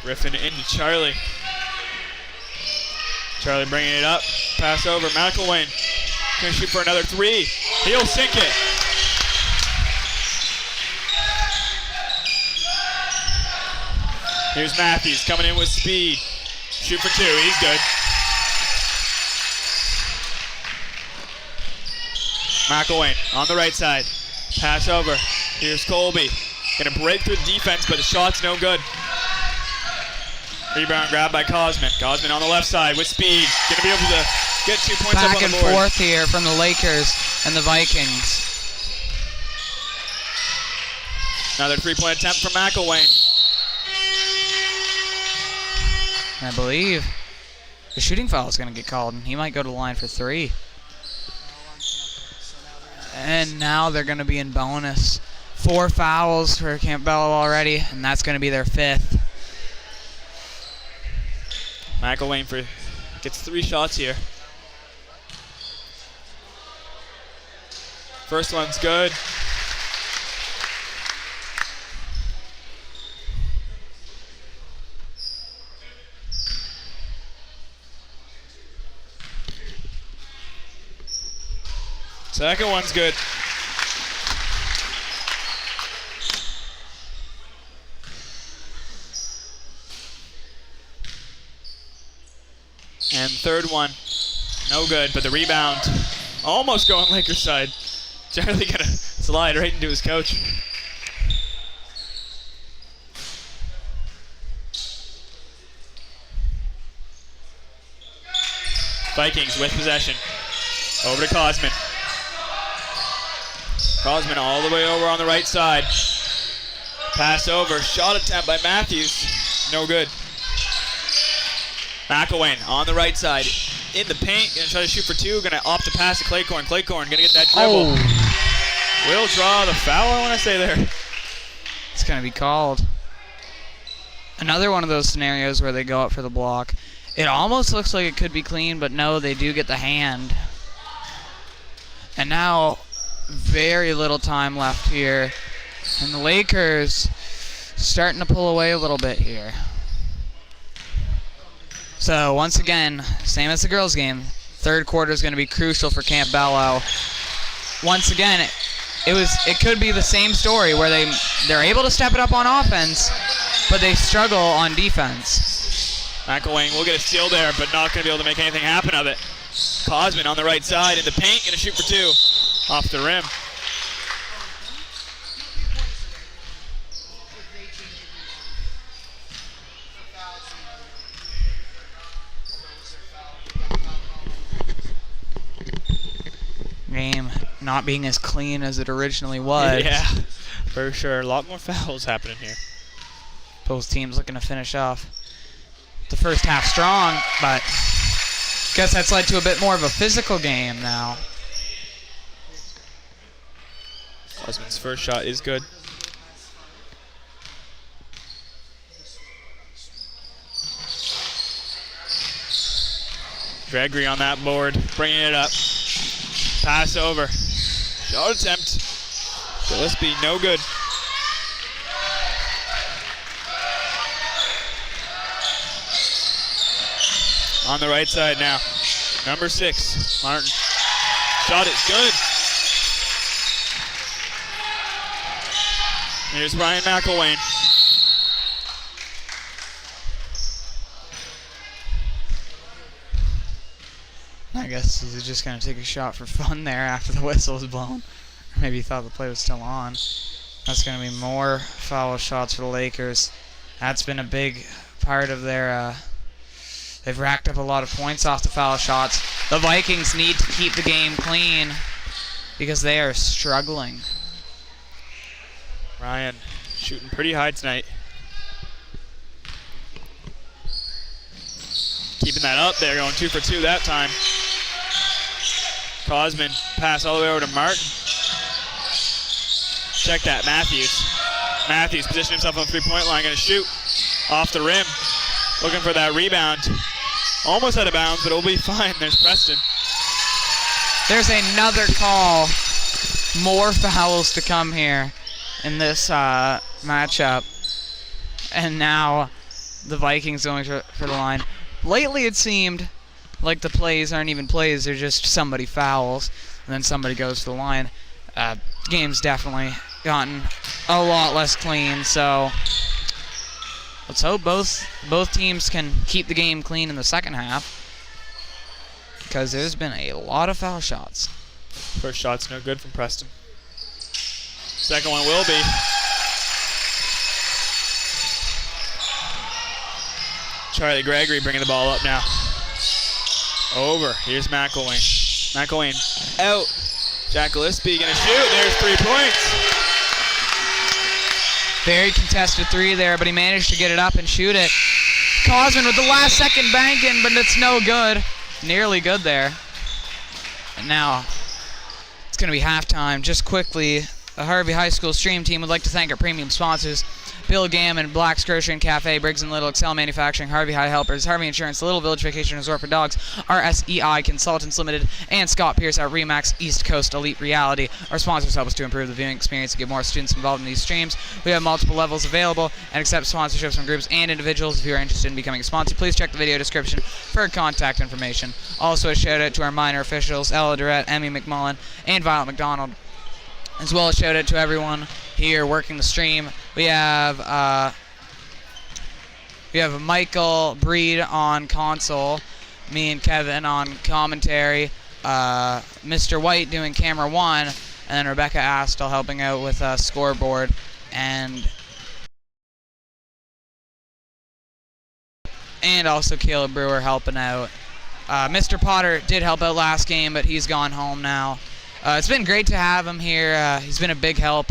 Griffin into Charlie. Charlie bringing it up. Pass over. McElwain going to shoot for another 3. He'll sink it. Here's Matthews coming in with speed. Shoot for 2. He's good. McElwain on the right side. Pass over. Here's Colby. Going to break through the defense, but the shot's no good. Rebound grab by Cosman. Cosman on the left side with speed. Going to be able to get 2 points up on the board. Back and forth here from the Lakers and the Vikings. Another 3-point attempt from McElwain. I believe the shooting foul is going to get called, and he might go to the line for 3. And now they're going to be in bonus. 4 fouls for Campobello already, and that's going to be their 5th. McElwain gets 3 shots here. First one's good. Second one's good. And third one No good, but the rebound almost going Lakers side. Charlie gonna slide right into his coach. Vikings with possession. Over to Cosman. Cosman all the way over on the right side. Pass over. Shot attempt by Matthews. No good. McElwain on the right side. In the paint. Going to try to shoot for two. Going to opt to pass to Claycorn. Claycorn going to get that dribble. Oh. Will draw the foul, I want to say there. It's going to be called. Another one of those scenarios where they go up for the block. It almost looks like it could be clean, but no, they do get the hand. And now, very little time left here. And the Lakers starting to pull away a little bit here. So, once again, same as the girls' game, third quarter is going to be crucial for Campobello. Once again, it could be the same story where they're able to step it up on offense, but they struggle on defense. McElwain will get a steal there, but not going to be able to make anything happen of it. Cosman on the right side in the paint, going to shoot for two. Off the rim. Game not being as clean as it originally was. Yeah, for sure. A lot more fouls happening here. Both teams looking to finish off the first half strong, but guess that's led to a bit more of a physical game now. Osman's first shot is good. Gregory on that board, bringing it up. Pass over. Shot attempt. Gillespie, no good. On the right side now. Number 6, Martin. Shot is good. Here's Ryan McElwain. I guess he's just going to take a shot for fun there after the whistle was blown. Or maybe he thought the play was still on. That's going to be more foul shots for the Lakers. That's been a big part of their... they've racked up a lot of points off the foul shots. The Vikings need to keep the game clean because they are struggling. Ryan shooting pretty high tonight. Keeping that up there, going 2 for 2 that time. Cosman pass all the way over to Martin. Check that, Matthews. Matthews positioning himself on the three-point line, going to shoot off the rim. Looking for that rebound. Almost out of bounds, but it'll be fine. There's Preston. There's another call. More fouls to come here in this matchup. And now the Vikings going for the line. Lately it seemed like the plays aren't even plays, they're just somebody fouls and then somebody goes to the line. Game's definitely gotten a lot less clean, so let's hope both teams can keep the game clean in the second half because there's been a lot of foul shots. First shot's no good from Preston. Second one will be. Charlie Gregory bringing the ball up now. Over. Here's McElwain. McElwain out. Jack Gillespie going to shoot. There's 3 points. Very contested three there, but he managed to get it up and shoot it. Cosman with the last second banking, but it's no good. Nearly good there. And now it's going to be halftime. Just quickly, the Harvey High School Stream team would like to thank our premium sponsors. Bill Gammon, Black's Grocery and Cafe, Briggs and Little, Excel Manufacturing, Harvey High Helpers, Harvey Insurance, Little Village Vacation Resort for Dogs, RSEI Consultants Ltd, and Scott Pierce at Remax East Coast Elite Reality. Our sponsors help us to improve the viewing experience and get more students involved in these streams. We have multiple levels available and accept sponsorships from groups and individuals. If you are interested in becoming a sponsor, please check the video description for contact information. Also, a shout out to our minor officials, Ella Durrett, Emmy McMullen, and Violet McDonald. As well as shout out to everyone here working the stream. We have Michael Breed on console. me and Kevin on commentary, Mr. White doing camera 1, and then Rebecca Astle helping out with scoreboard, and also Caleb Brewer helping out. Mr. Potter did help out last game, but he's gone home now. It's been great to have him here. He's been a big help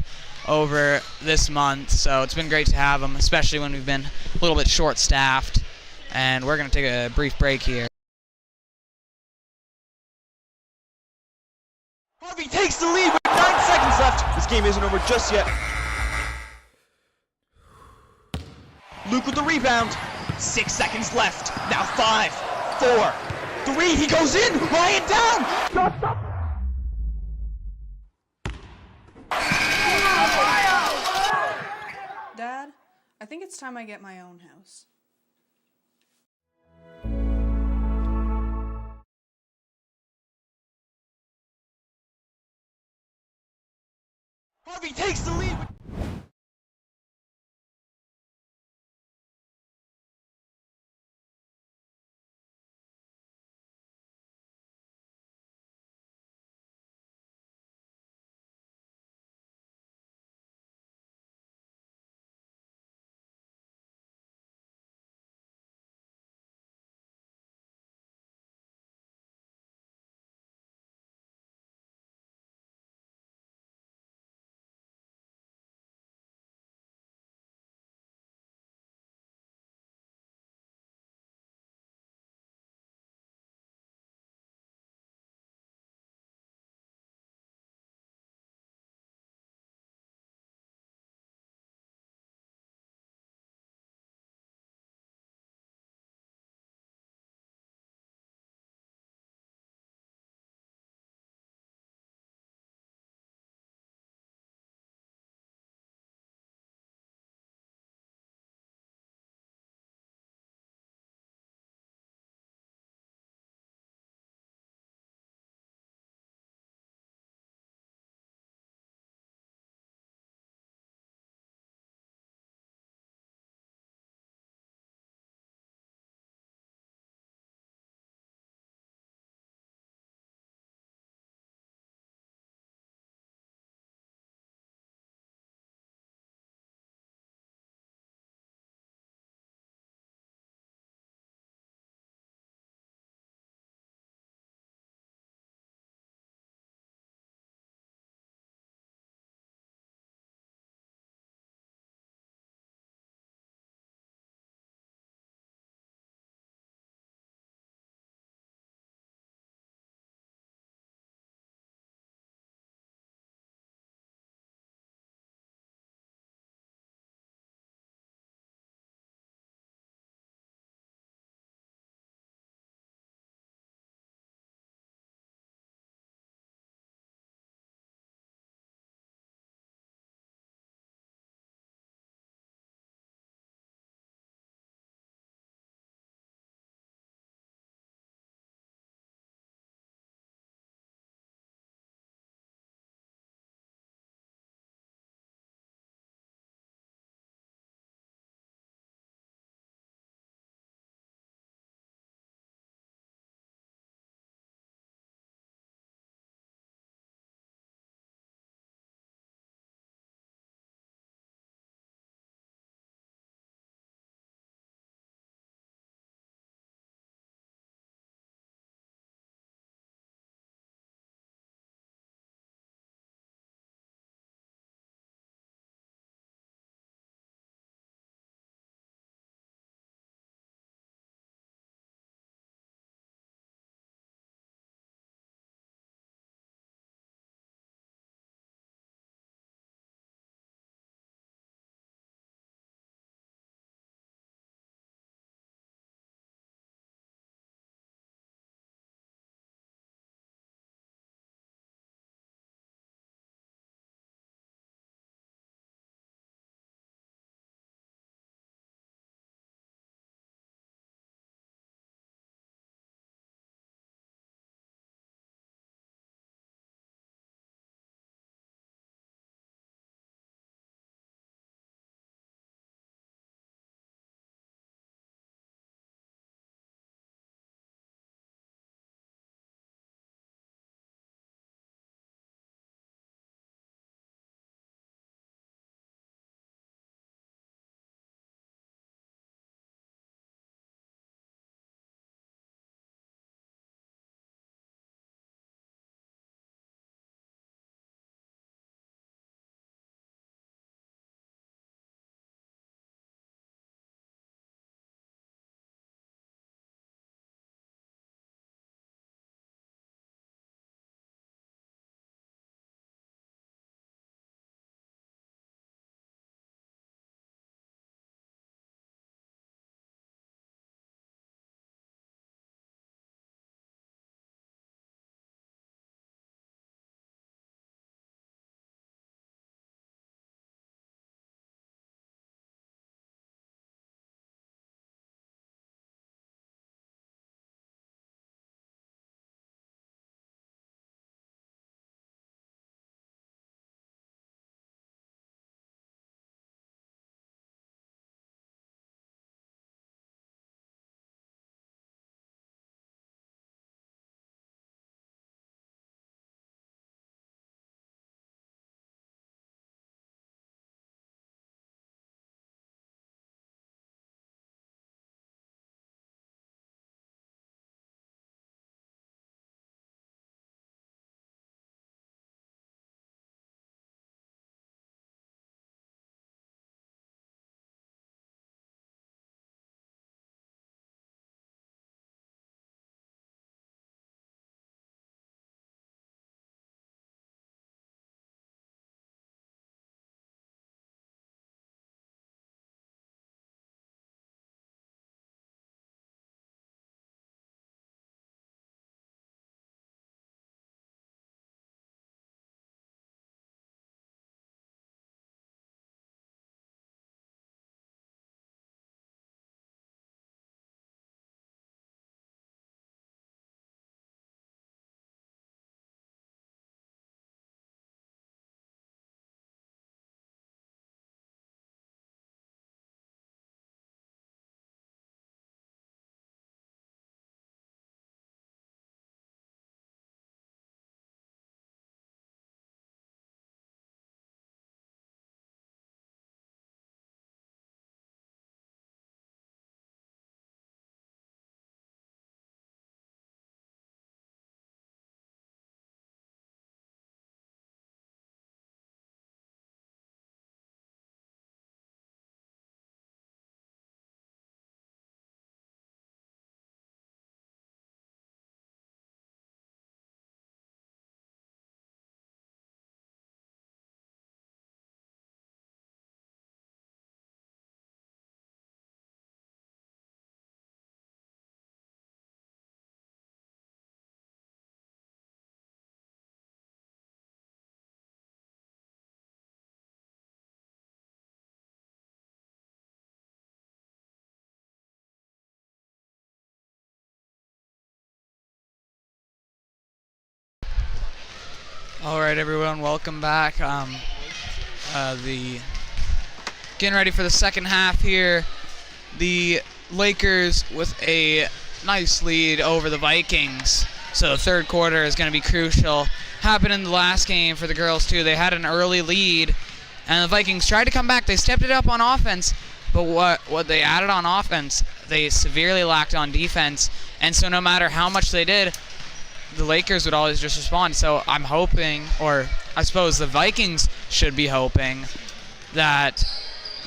over this month, so it's been great to have him, especially when we've been a little bit short-staffed. And we're going to take a brief break here. Harvey takes the lead with 9 seconds left. This game isn't over just yet. Luke with the rebound. 6 seconds left. Now 5, 4, 3. He goes in. Ryan down. Dad, I think it's time I get my own house. Harvey takes the lead with All right, everyone, welcome back. Getting ready for the second half here. The Lakers with a nice lead over the Vikings. So the third quarter is going to be crucial. Happened in the last game for the girls too. They had an early lead, and the Vikings tried to come back. They stepped it up on offense, but what they added on offense, they severely lacked on defense. And so no matter how much they did, the Lakers would always just respond. So I'm hoping, or I suppose the Vikings should be hoping, that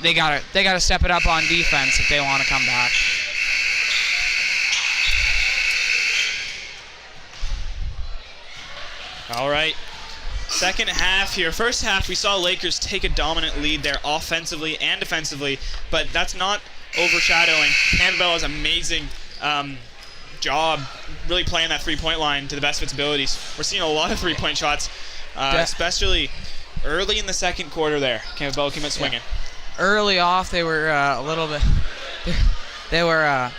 they gotta step it up on defense if they want to come back. All right. Second half here. First half, we saw Lakers take a dominant lead there offensively and defensively, but that's not overshadowing Campobello's amazing job really playing that three-point line to the best of its abilities. We're seeing a lot of three-point shots, especially early in the second quarter there. Campobello came out swinging. Early off, they were a little bit... They were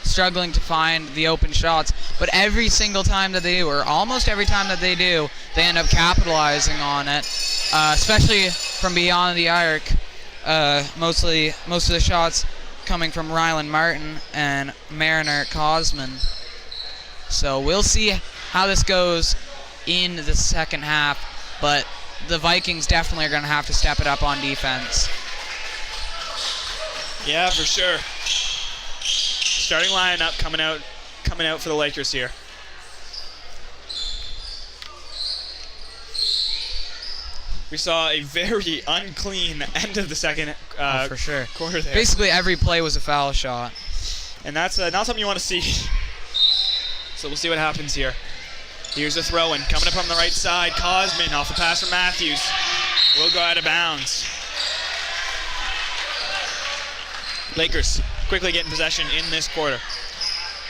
struggling to find the open shots, but every single time that they do, or almost every time that they do, they end up capitalizing on it, especially from beyond the arc. Most of the shots coming from Rylan Martin and Mariner Cosman. So we'll see how this goes in the second half, but the Vikings definitely are going to have to step it up on defense. Yeah, for sure. Starting lineup coming out for the Lakers here. We saw a very unclean end of the second for sure. quarter there. Basically every play was a foul shot. And that's not something you want to see. So we'll see what happens here. Here's a throw-in coming up on the right side. Cosman off the pass from Matthews. Will go out of bounds. Lakers quickly getting possession in this quarter.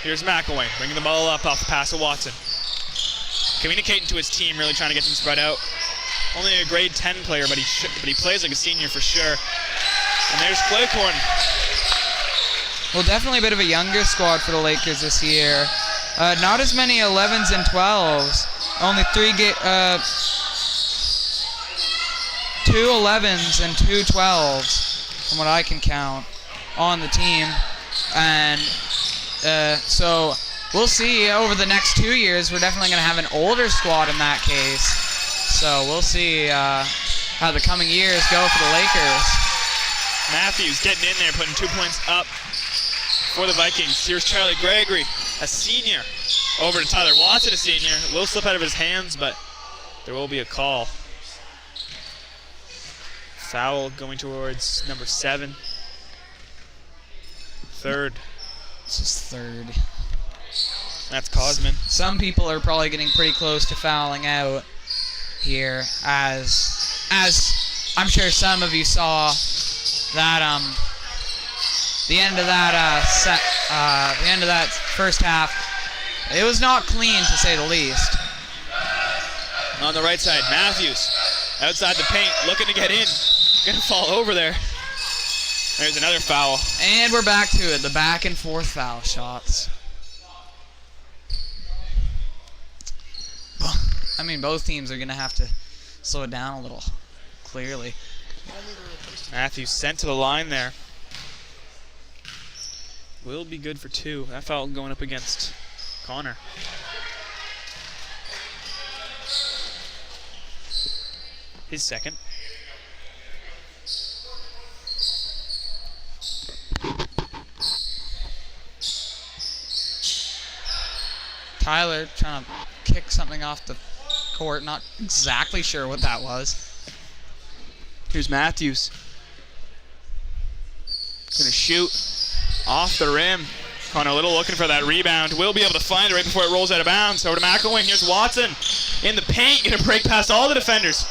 Here's McElwain bringing the ball up off the pass of Watson. Communicating to his team, really trying to get them spread out. Only a grade 10 player, but he plays like a senior for sure. And there's Claycorn. Well, definitely a bit of a younger squad for the Lakers this year. Not as many 11s and 12s. Only 2 11s and 2 12s, from what I can count, on the team. And so we'll see over the next 2 years. We're definitely going to have an older squad in that case. So we'll see how the coming years go for the Lakers. Matthews getting in there, putting 2 points up for the Vikings. Here's Charlie Gregory, a senior, over to Tyler Watson, a senior. A little slip out of his hands, but there will be a call. Foul going towards number 7. Third. This is third. That's Cosman. Some people are probably getting pretty close to fouling out here, as I'm sure some of you saw that the end of that first half. It was not clean, to say the least. On the right side, Matthews outside the paint, looking to get in. Gonna fall over there. There's another foul. And we're back to it, the back and forth foul shots. I mean, both teams are going to have to slow it down a little, clearly. Matthews sent to the line there. Will be good for 2. That foul going up against Connor. His second. Tyler trying to kick something off the court. Not exactly sure what that was. Here's Matthews. Gonna shoot off the rim. Connor Little looking for that rebound. Will be able to find it right before it rolls out of bounds. Over to McElwain. Here's Watson in the paint. Gonna break past all the defenders.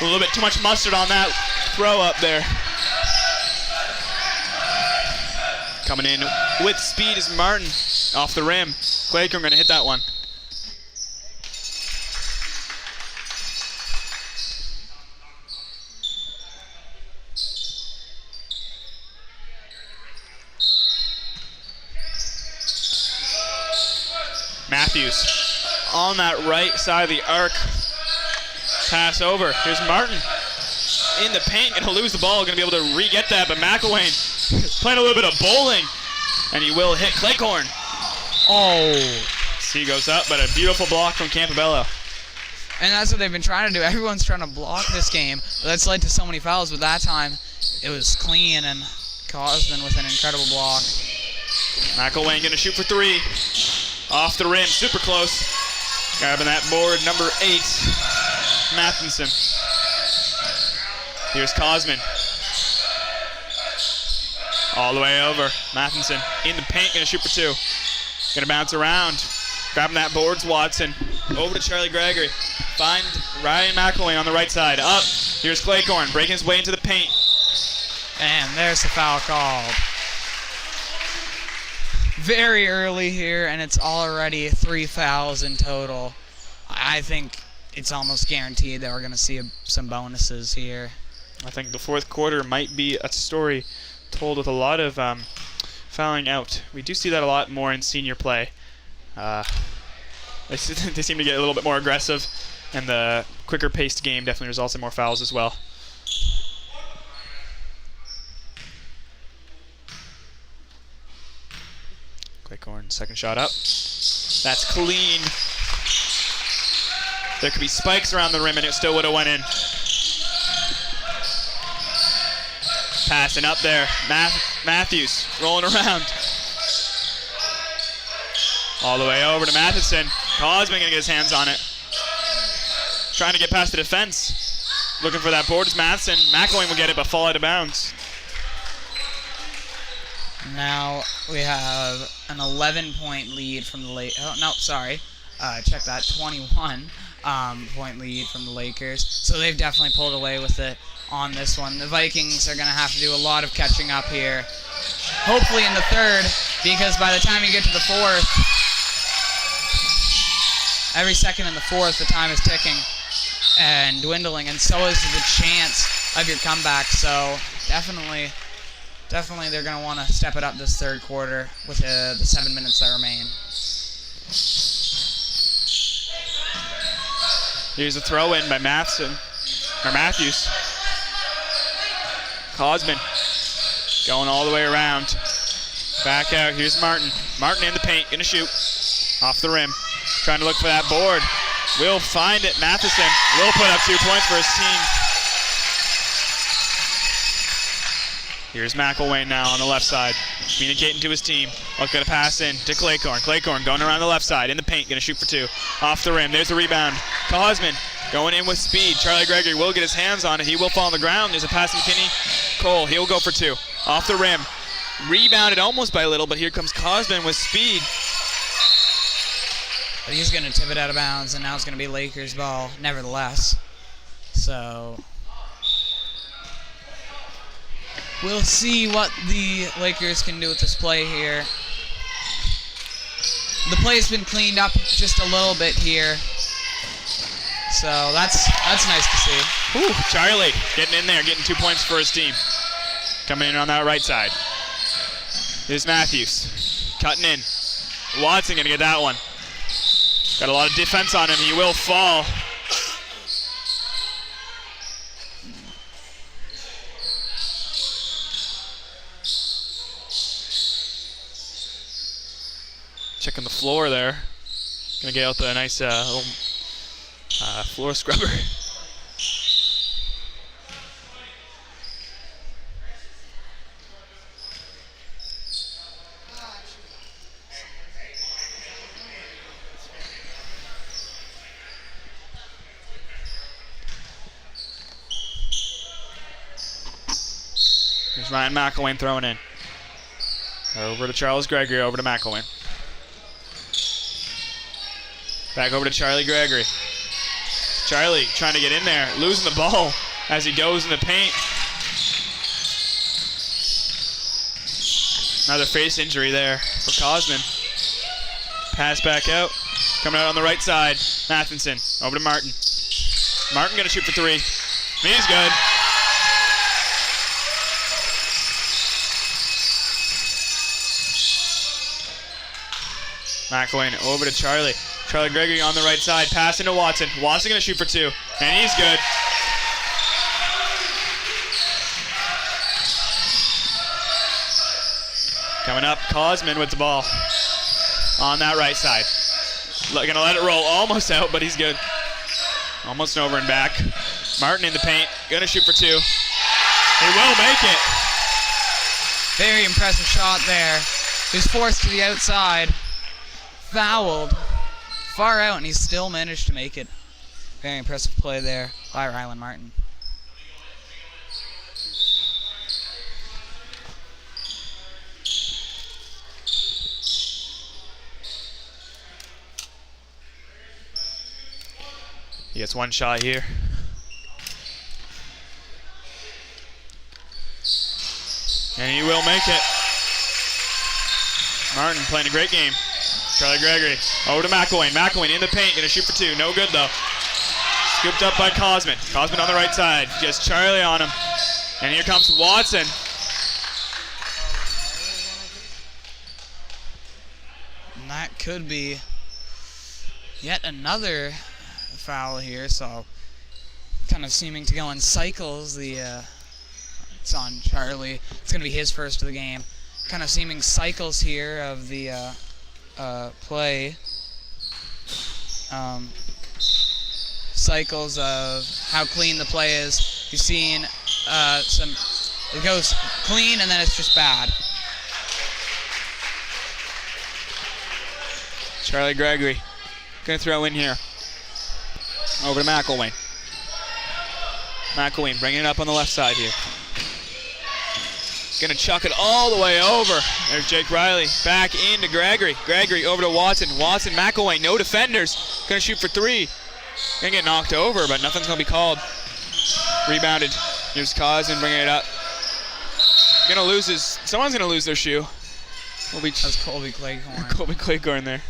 A little bit too much mustard on that throw up there. Coming in with speed is Martin off the rim. Claycorn gonna hit that one. Matthews on that right side of the arc. Pass over. Here's Martin. In the paint, gonna lose the ball, gonna be able to re-get that, but McElwain playing a little bit of bowling, and he will hit Claycorn. Oh. C goes up, but a beautiful block from Campobello. And that's what they've been trying to do. Everyone's trying to block this game. That's led to so many fouls, but that time it was clean and Cosman with an incredible block. McElwain gonna shoot for 3. Off the rim, super close. Grabbing that board, number 8, Matheson. Here's Cosman. All the way over. Matheson in the paint, gonna shoot for 2. Gonna bounce around. Grabbing that boards, Watson. Over to Charlie Gregory. Find Ryan McElwain on the right side. Up. Here's Claycorn breaking his way into the paint. And there's the foul called. Very early here, and it's already 3 fouls in total. I think it's almost guaranteed that we're going to see some bonuses here. I think the fourth quarter might be a story told with a lot of fouling out. We do see that a lot more in senior play. They seem to get a little bit more aggressive, and the quicker paced game definitely results in more fouls as well. Claycorn, second shot up. That's clean. There could be spikes around the rim, and it still would have went in. Passing up there. Matthews rolling around. All the way over to Matheson. Cosman gonna get his hands on it. Trying to get past the defense. Looking for that board is Matheson. McElwain will get it, but fall out of bounds. Now we have an 11-point lead from the check that, 21-point lead from the Lakers. So they've definitely pulled away with it on this one. The Vikings are going to have to do a lot of catching up here. Hopefully in the third, because by the time you get to the fourth, every second in the fourth, the time is ticking and dwindling, and so is the chance of your comeback. So definitely they're going to want to step it up this third quarter with the 7 minutes that remain. Here's a throw in by Matthews. Cosman going all the way around. Back out. Here's Martin. Martin in the paint. Gonna shoot. Off the rim. Trying to look for that board. Will find it. Matheson will put up 2 points for his team. Here's McElwain now on the left side. Communicating to his team. Looking to pass in to Claycorn. Claycorn going around the left side. In the paint. Gonna shoot for 2. Off the rim. There's the rebound. Cosman going in with speed. Charlie Gregory will get his hands on it. He will fall on the ground. There's a pass from Kinney. Cole, he'll go for 2. Off the rim. Rebounded almost by Little, but here comes Cosman with speed. But he's going to tip it out of bounds, and now it's going to be Lakers ball, nevertheless. So we'll see what the Lakers can do with this play here. The play's been cleaned up just a little bit here. So that's nice to see. Ooh, Charlie getting in there, getting 2 points for his team. Coming in on that right side. Here's Matthews. Cutting in. Watson gonna get that one. Got a lot of defense on him. He will fall. Checking the floor there. Gonna get out the nice little floor scrubber. Here's Ryan McElwain throwing in. Over to Charles Gregory, over to McElwain. Back over to Charlie Gregory. Charlie trying to get in there, losing the ball as he goes in the paint. Another face injury there for Cosman. Pass back out. Coming out on the right side. Matheson over to Martin. Martin gonna shoot for 3. He's good. McElwain over to Charlie. Charlie Gregory on the right side. Pass into Watson. Watson going to shoot for 2. And he's good. Coming up, Cosman with the ball on that right side. Going to let it roll. Almost out, but he's good. Almost over and back. Martin in the paint. Going to shoot for 2. He will make it. Very impressive shot there. He's forced to the outside. Fouled. Far out, and he still managed to make it. Very impressive play there by Rylan Martin. He gets one shot here. And he will make it. Martin playing a great game. Charlie Gregory over to McElwain. McElwain in the paint, gonna shoot for 2. No good though. Scooped up by Cosman. Cosman on the right side. Just Charlie on him. And here comes Watson. And that could be yet another foul here, so kind of seeming to go in cycles. It's on Charlie. It's going to be his first of the game. Kind of seeming cycles here of the play. Cycles of how clean the play is. You've seen it goes clean and then it's just bad. Charlie Gregory going to throw in here. Over to McElwain. McElwain bringing it up on the left side here. Gonna chuck it all the way over. There's Jake Riley back into Gregory. Gregory over to Watson. Watson, McElwain, no defenders. Gonna shoot for 3. Gonna get knocked over, but nothing's gonna be called. Rebounded. Here's Cosman bringing it up. Someone's gonna lose their shoe. That's Colby Claycorn. Colby Claycorn there.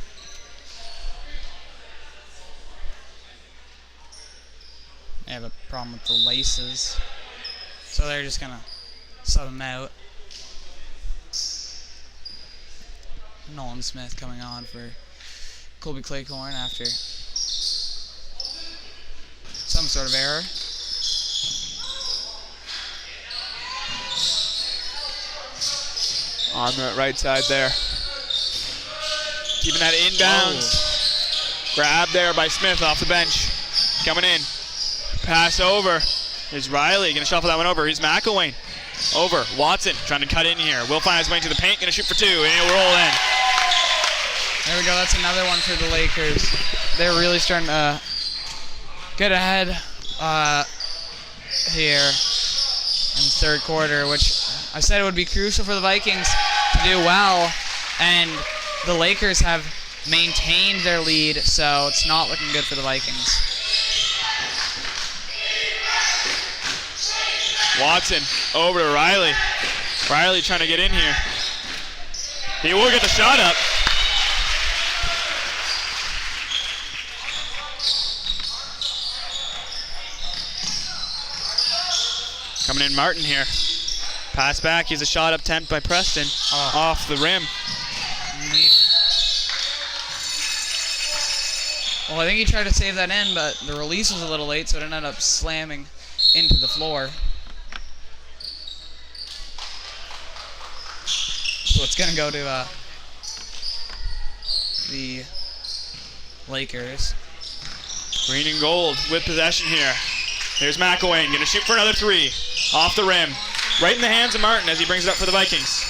They have a problem with the laces, so they're just gonna sub him out. Nolan Smith coming on for Colby Claycorn after some sort of error. On the right side there. Keeping that inbounds. Grab there by Smith off the bench. Coming in. Pass over. Here's Riley. Going to shuffle that one over. Here's McElwain. Over. Watson trying to cut in here. Will find his way into the paint. Going to shoot for 2. And he'll roll in. There we go. That's another one for the Lakers. They're really starting to get ahead here in the third quarter, which I said it would be crucial for the Vikings to do well. And the Lakers have maintained their lead, so it's not looking good for the Vikings. Watson over to Riley. Riley trying to get in here. He will get the shot up. Coming in Martin here. Pass back. He's a shot up attempt by Preston. Off the rim. Well, I think he tried to save that in, but the release was a little late, so it ended up slamming into the floor. So it's going to go to the Lakers. Green and gold with possession here. Here's McElwain, going to shoot for another 3. Off the rim. Right in the hands of Martin as he brings it up for the Vikings.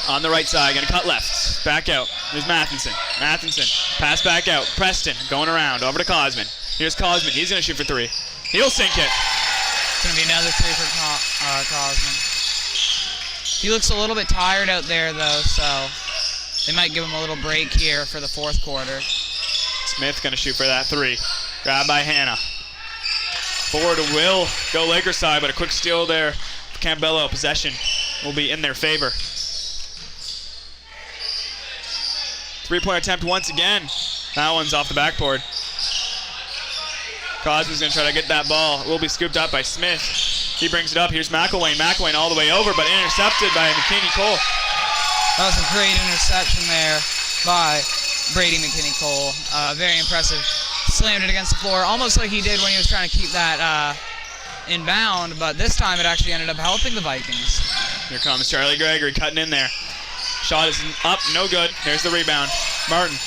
On the right side, going to cut left. Back out. Here's Matheson. Matheson, pass back out. Preston going around. Over to Cosman. Here's Cosman. He's going to shoot for 3. He'll sink it. It's going to be another 3 for Cosman. He looks a little bit tired out there, though, so they might give him a little break here for the fourth quarter. Smith going to shoot for that 3. Grabbed by Hannah. Forward will go Lakers side, but a quick steal there for Campobello. Possession will be in their favor. 3-point attempt once again. That one's off the backboard. Cosby's going to try to get that ball. It will be scooped up by Smith. He brings it up. Here's McElwain. McElwain all the way over, but intercepted by McKinney Cole. That was a great interception there by Brady McKinney-Cole. Very impressive. Slammed it against the floor, almost like he did when he was trying to keep that inbound, but this time it actually ended up helping the Vikings. Here comes Charlie Gregory cutting in there. Shot is up, no good. There's the rebound. Martin.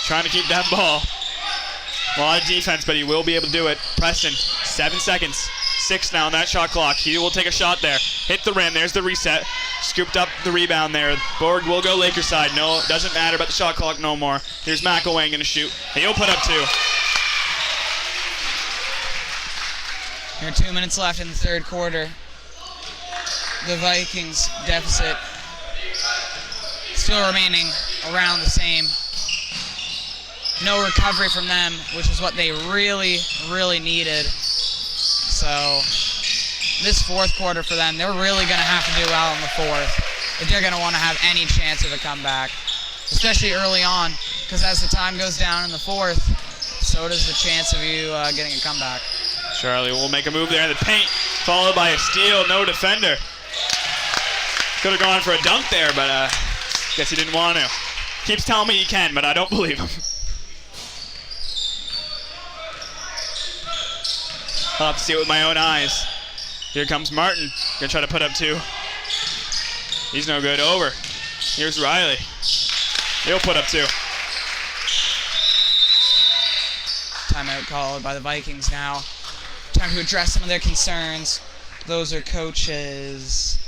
Trying to keep that ball. A lot of defense, but he will be able to do it. Preston, 7 seconds. 6 now on that shot clock. He will take a shot there. Hit the rim. There's the reset. Scooped up the rebound there. Board will go Lakers side. No, it doesn't matter about the shot clock no more. Here's McElwain going to shoot. He'll put up 2. Here are 2 minutes left in the third quarter. The Vikings deficit still remaining around the same. No recovery from them, which is what they really, really needed. So this fourth quarter for them, they're really going to have to do well in the fourth if they're going to want to have any chance of a comeback, especially early on, because as the time goes down in the fourth, so does the chance of you getting a comeback. Charlie will make a move there in the paint, followed by a steal. No defender. Could have gone for a dunk there, but guess he didn't want to. Keeps telling me he can, but I don't believe him. I'll have to see it with my own eyes. Here comes Martin. Gonna try to put up 2. He's no good. Over. Here's Riley. He'll put up 2. Timeout called by the Vikings now. Time to address some of their concerns. Those are coaches.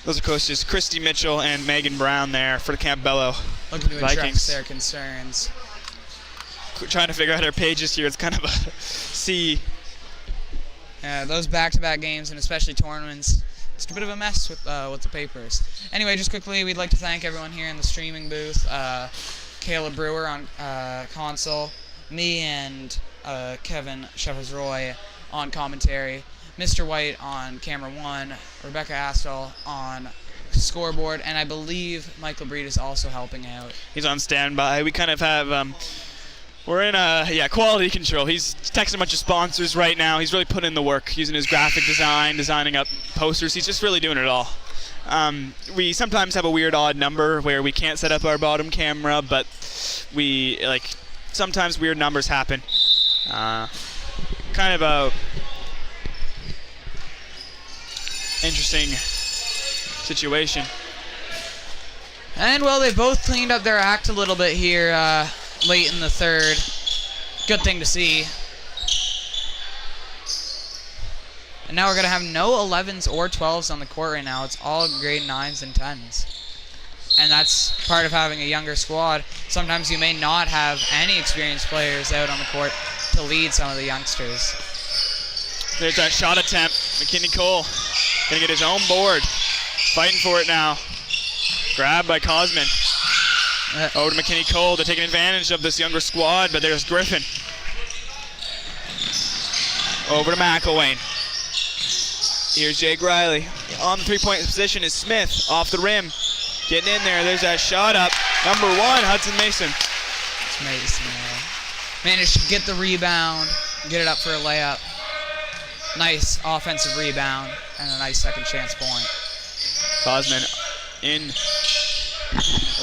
Those are coaches Christy Mitchell and Megan Brown there for the Campobello Looking to address Vikings. their concerns. Trying to figure out our pages here. It's kind of a C. Yeah, those back-to-back games and especially tournaments, it's a bit of a mess with the papers. Anyway, just quickly, we'd like to thank everyone here in the streaming booth. Caleb Brewer on console, me and Kevin Sheffers-Roy on commentary, Mr. White on camera 1, Rebecca Astle on scoreboard, and I believe Michael Breed is also helping out. He's on standby. We kind of have, we're in quality control. He's texting a bunch of sponsors right now. He's really putting in the work, using his graphic design, designing up posters. He's just really doing it all. We sometimes have a weird odd number where we can't set up our bottom camera, but sometimes weird numbers happen. Kind of a interesting situation. And, well, they've both cleaned up their act a little bit here late in the third. Good thing to see. And now we're going to have no 11s or 12s on the court right now. It's all grade 9s and 10s. And that's part of having a younger squad. Sometimes you may not have any experienced players out on the court to lead some of the youngsters. There's that shot attempt. McKinney-Cole gonna get his own board. Fighting for it now. Grabbed by Cosman. Over to McKinney-Cole. They're taking advantage of this younger squad, but there's Griffin. Over to McElwain. Here's Jake Riley. On the three-point position is Smith. Off the rim. Getting in there. There's that shot up. Number 1, Hudson Mason. It's Mason. Managed to get the rebound. Get it up for a layup. Nice offensive rebound. And a nice second chance point. Cosman in.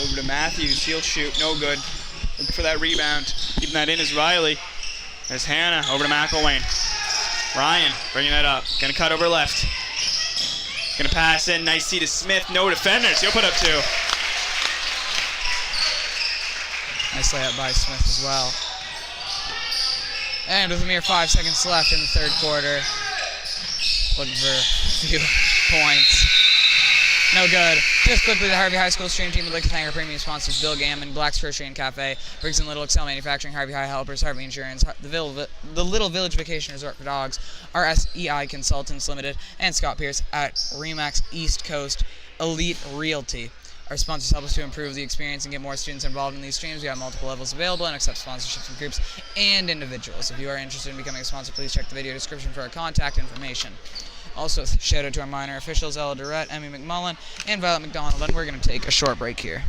Over to Matthews. He'll shoot. No good. Looking for that rebound. Keeping that in is Riley. There's Hannah. Over to McElwain. Ryan bringing that up. Gonna cut over left. Gonna pass in. Nice see to Smith. No defenders. He'll put up 2. Nice layup by Smith as well. And with a mere 5 seconds left in the third quarter, looking for a few points. No good. Just quickly, the Harvey High School stream team would like to thank our premium sponsors, Bill Gammon, Black's Grocery and Cafe, Briggs and Little, Excel Manufacturing, Harvey High Helpers, Harvey Insurance, the Little Village Vacation Resort for Dogs, RSEI Consultants Ltd, and Scott Pierce at Remax East Coast Elite Realty. Our sponsors help us to improve the experience and get more students involved in these streams. We have multiple levels available and accept sponsorships from groups and individuals. If you are interested in becoming a sponsor, please check the video description for our contact information. Also, shout out to our minor officials, Ella Durrett, Emmy McMullen, and Violet McDonald. And we're going to take a short break here.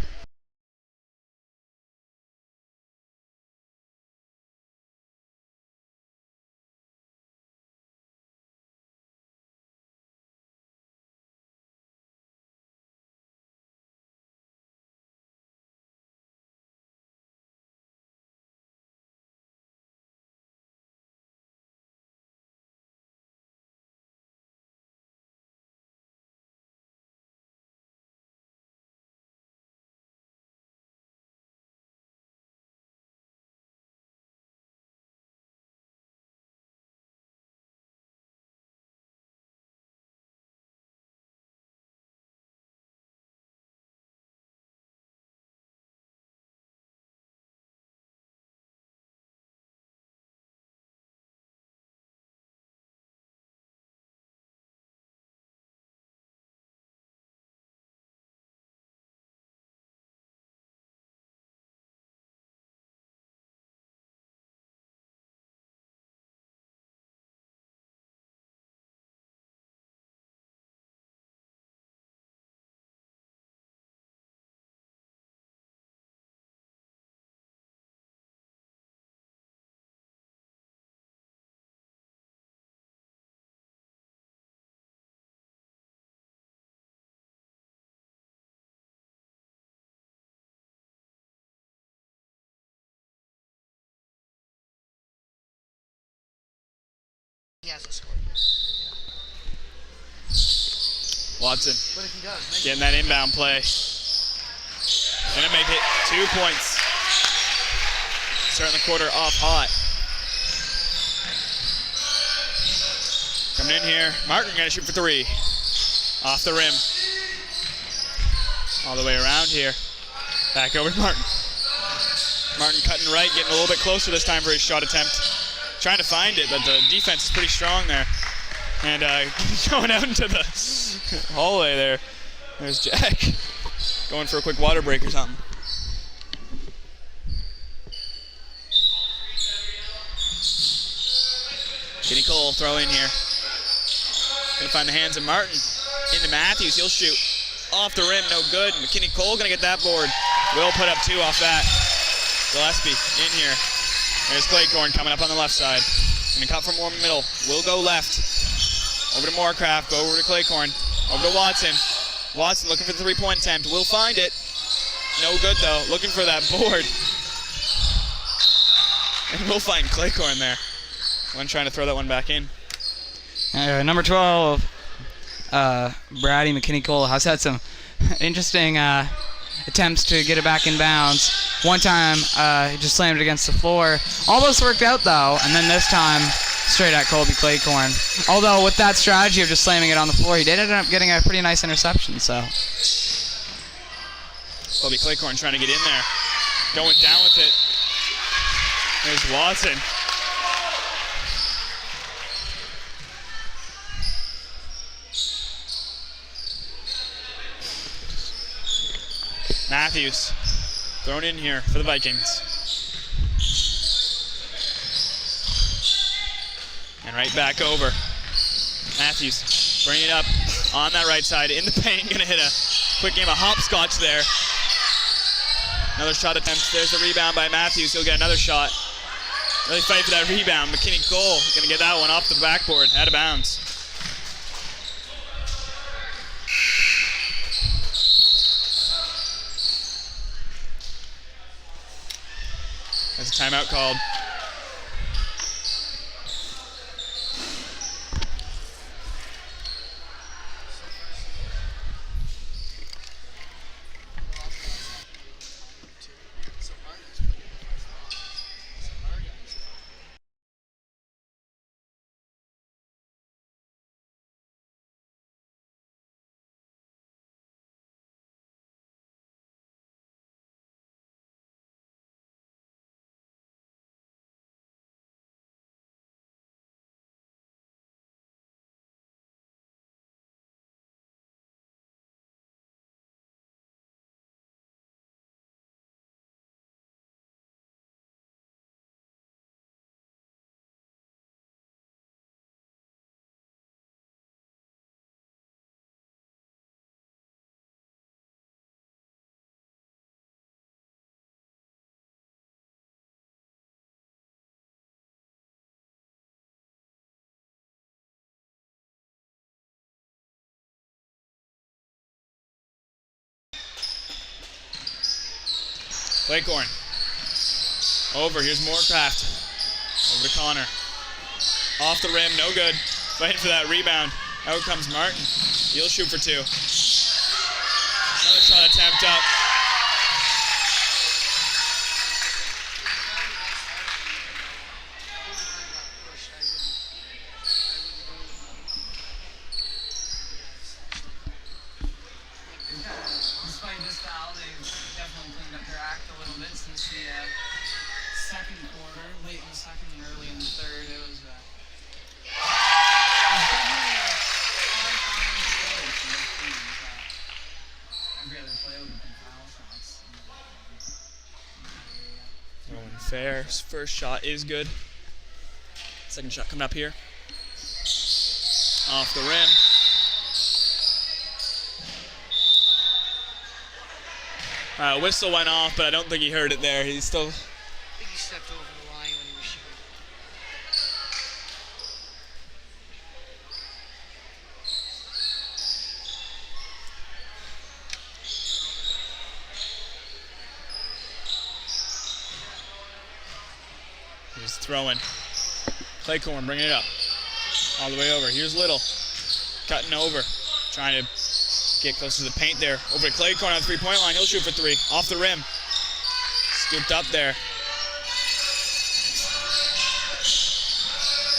hasn't scored yet. Watson But if he does, getting that inbound play. Gonna make it 2 points. Starting the quarter off hot. Coming in here, Martin gonna shoot for 3. Off the rim. All the way around here. Back over to Martin. Martin cutting right, getting a little bit closer this time for his shot attempt. Trying to find it, but the defense is pretty strong there. And going out into the hallway there. There's Jack. Going for a quick water break or something. Kenny Cole throw in here. Gonna find the hands of Martin. Into Matthews, he'll shoot. Off the rim, no good. McKinney Cole gonna get that board. Will put up 2 off that. Gillespie in here. There's Claycorn coming up on the left side. Gonna cut from one middle. Will go left. Over to Moorcraft, go over to Claycorn. Over to Watson. Watson looking for the 3-point attempt. Will find it. No good though. Looking for that board. And we'll find Claycorn there. One trying to throw that one back in. Number 12, Brady McKinney-Cole has had some interesting attempts to get it back in bounds. One time, he just slammed it against the floor. Almost worked out though, and then this time, straight at Colby Claycorn. Although with that strategy of just slamming it on the floor, he did end up getting a pretty nice interception. So Colby Claycorn trying to get in there, going down with it. There's Watson. Matthews thrown in here for the Vikings. And right back over. Matthews bringing it up on that right side in the paint. Gonna hit a quick game of hopscotch there. Another shot attempt. There's the rebound by Matthews. He'll get another shot. Really fight for that rebound. McKinney Cole gonna get that one off the backboard, out of bounds. There's a timeout called. Claycorn. Over, here's Moorcraft. Over to Connor. Off the rim, no good. Fighting for that rebound. Out comes Martin. He'll shoot for 2. Another shot attempt up. despite this foul, they've definitely cleaned up their act a little bit since the second quarter, late in the second and early in the third. It was definitely a hard time to play for both teams. Every other play would have been foul shots. Going fair. First shot is good. Second shot coming up here. Off the rim. Whistle went off, but I don't think he heard it there. He's still... I think he stepped over the line when he was shooting. He's throwing. Claycorn bringing it up. All the way over. Here's Little. Cutting over. Trying to get close to the paint there. Over to Clay Corn on the three-point line. He'll shoot for three. Off the rim. Scooped up there.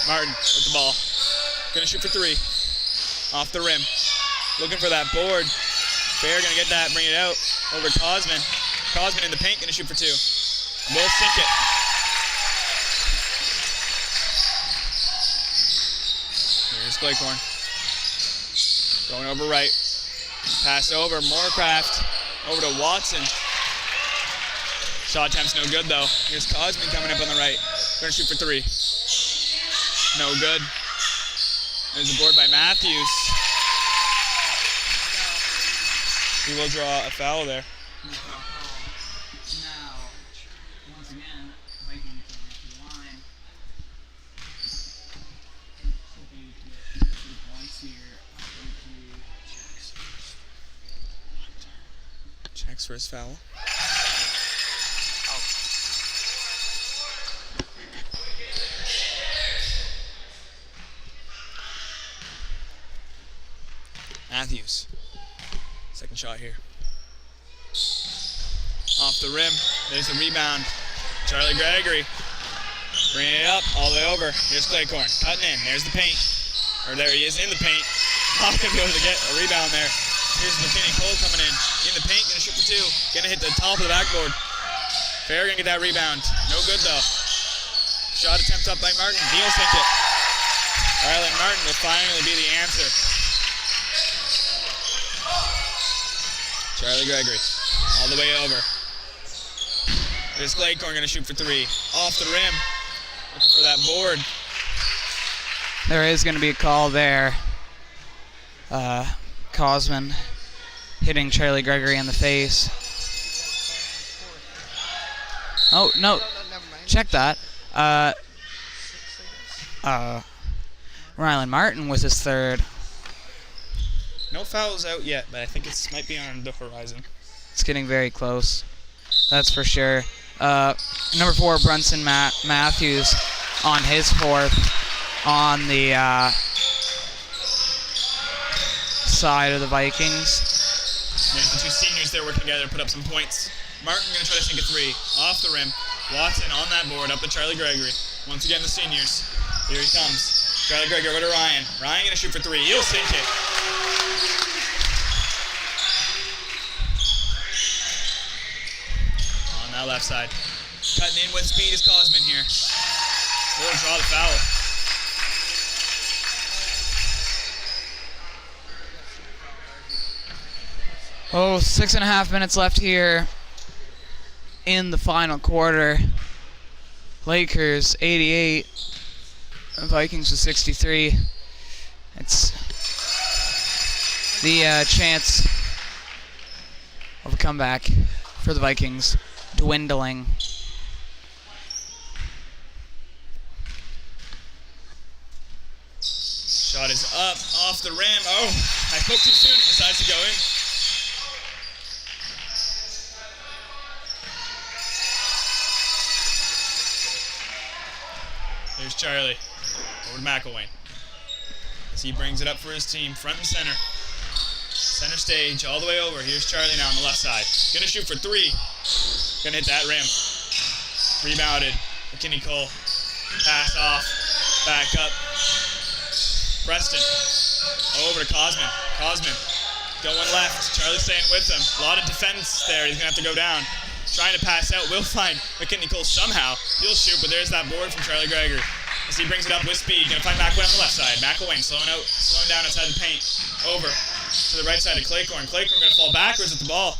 Martin with the ball. Gonna shoot for three. Off the rim. Looking for that board. Fair gonna get that, bring it out. Over to Cosman. Cosman in the paint, gonna shoot for two. Will sink it. Here's Claycorn. Going over right. Pass over, Moorcraft. Over to Watson. Shot attempt's no good though. Here's Cosman coming up on the right. Gonna shoot for three. No good. There's a board by Matthews. He will draw a foul there. Now, once again, Viking to the line. Hoping to get 2 points here. Checks for his foul. Matthews. Second shot here. Off the rim. There's the rebound. Charlie Gregory. Bringing it up all the way over. Here's Claycorn. Cutting in. There's the paint. Or there he is in the paint. Not going to be able to get a rebound there. Here's McKinney Cole coming in. In the paint. Going to shoot for two. Going to hit the top of the backboard. Fair going to get that rebound. No good though. Shot attempt up by Martin. He'll sink it. Rylan Martin will finally be the answer. Charlie Gregory, all the way over. There's Claycorn going to shoot for three. Off the rim. Looking for that board. There is going to be a call there. Cosman hitting Charlie Gregory in the face. Oh, no. Never mind. Check that. Rylan Martin was his third. No fouls out yet, but I think it might be on the horizon. It's getting very close. That's for sure. Number 4, Brunson Matthews on his fourth on the side of the Vikings. There's the two seniors there working together to put up some points. Martin going to try to sink a three. Off the rim. Watson on that board up to Charlie Gregory. Once again, the seniors. Here he comes. Charlie Gregory over to Ryan. Ryan going to shoot for three. He'll sink it. On that left side. Cutting in with speed is Cosman here. We'll draw the foul. Oh, 6.5 minutes left here in the final quarter. Lakers 88, Vikings with 63. It's the chance of a comeback for the Vikings dwindling. Shot is up, off the rim. Oh, I spoke too soon. It decides to go in. Here's Charlie. Over to McElwain. As he brings it up for his team, front and center. Center stage, all the way over. Here's Charlie now on the left side. Gonna shoot for three. Gonna hit that rim. Rebounded. McKinney Cole. Pass off. Back up. Preston. Over to Cosman. Cosman. Going left. Charlie staying with him. A lot of defense there. He's gonna have to go down. Trying to pass out. Will find McKinney Cole somehow. He'll shoot, but there's that board from Charlie Gregory. As he brings it up with speed. Gonna find McElwain on the left side. McElwain slowing down outside the paint. Over to the right side of Claycorn. Claycorn gonna fall backwards at the ball.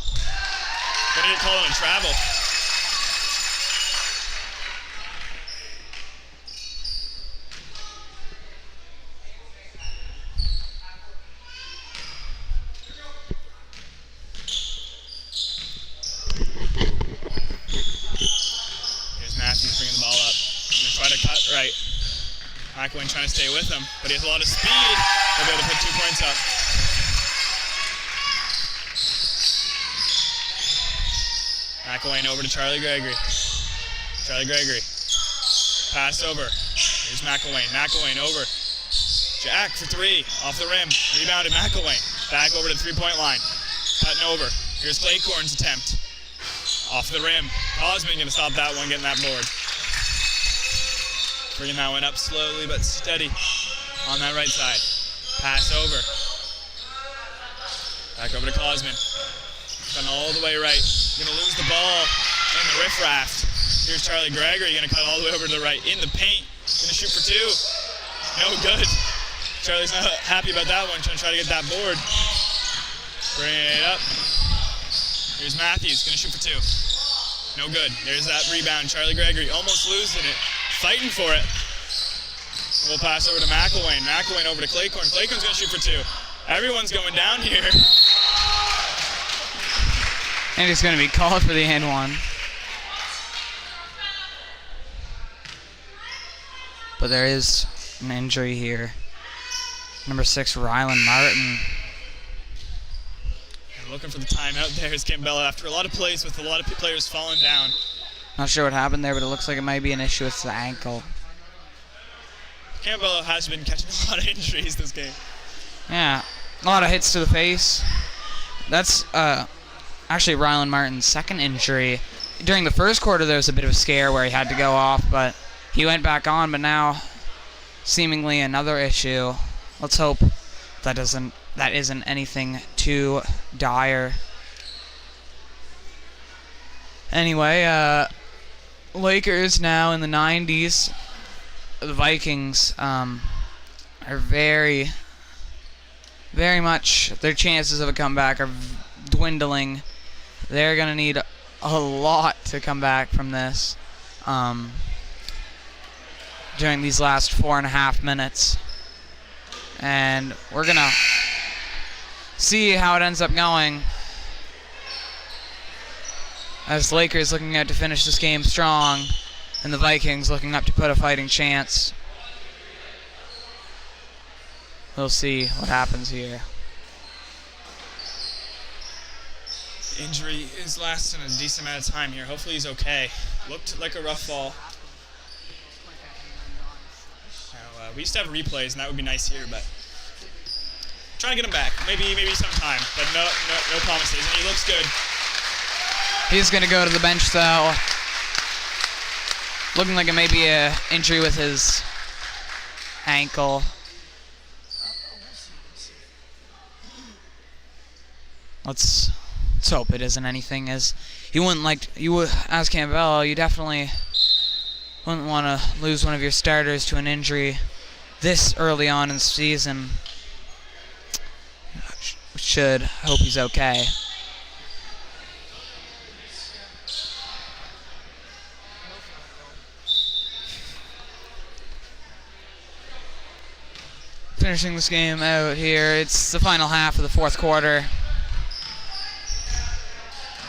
Gonna get called on a travel. Here's Matthews bringing the ball up. Gonna try to cut right. McElwain trying to stay with him, but he has a lot of speed. He'll be able to put 2 points up. McElwain over to Charlie Gregory. Charlie Gregory. Pass over. Here's McElwain. McElwain over. Jack for three, off the rim. Rebounded McElwain. Back over to the three-point line. Cutting over. Here's Claycorn's attempt. Off the rim. Osmond going to stop that one, getting that board. Bringing that one up slowly but steady on that right side. Pass over. Back over to Cosman. Coming all the way right. Going to lose the ball in the riffraff. Here's Charlie Gregory going to cut all the way over to the right. In the paint. Going to shoot for two. No good. Charlie's not happy about that one. Trying to get that board. Bring it up. Here's Matthews. Going to shoot for two. No good. There's that rebound. Charlie Gregory almost losing it. Fighting for it. We'll pass over to McElwain. McElwain over to Claycorn. Claycorn's going to shoot for two. Everyone's going down here. And he's going to be called for the and one. But there is an injury here. Number 6, Rylan Martin. And looking for the timeout there is Campobello after a lot of plays with a lot of players falling down. Not sure what happened there, but it looks like it might be an issue with the ankle. Campobello has been catching a lot of injuries this game. Yeah, a lot of hits to the face. That's actually Rylan Martin's second injury. During the first quarter, there was a bit of a scare where he had to go off, but he went back on. But now, seemingly another issue. Let's hope that isn't anything too dire. Anyway, Lakers now in the 90s. The Vikings are very, very much, their chances of a comeback are dwindling. They're going to need a lot to come back from this during these last 4.5 minutes. And we're going to see how it ends up going. As the Lakers looking out to finish this game strong, and the Vikings looking up to put a fighting chance. We'll see what happens here. Injury is lasting a decent amount of time here. Hopefully he's okay. Looked like a rough fall. Now, we used to have replays, and that would be nice here, but trying to get him back. Maybe sometime, but no promises. And he looks good. He's going to go to the bench, though. Looking like it may be an injury with his ankle. Let's hope it isn't anything, as as Campobello, you definitely wouldn't want to lose one of your starters to an injury this early on in the season. Should hope he's okay. Finishing this game out here. It's the final half of the fourth quarter.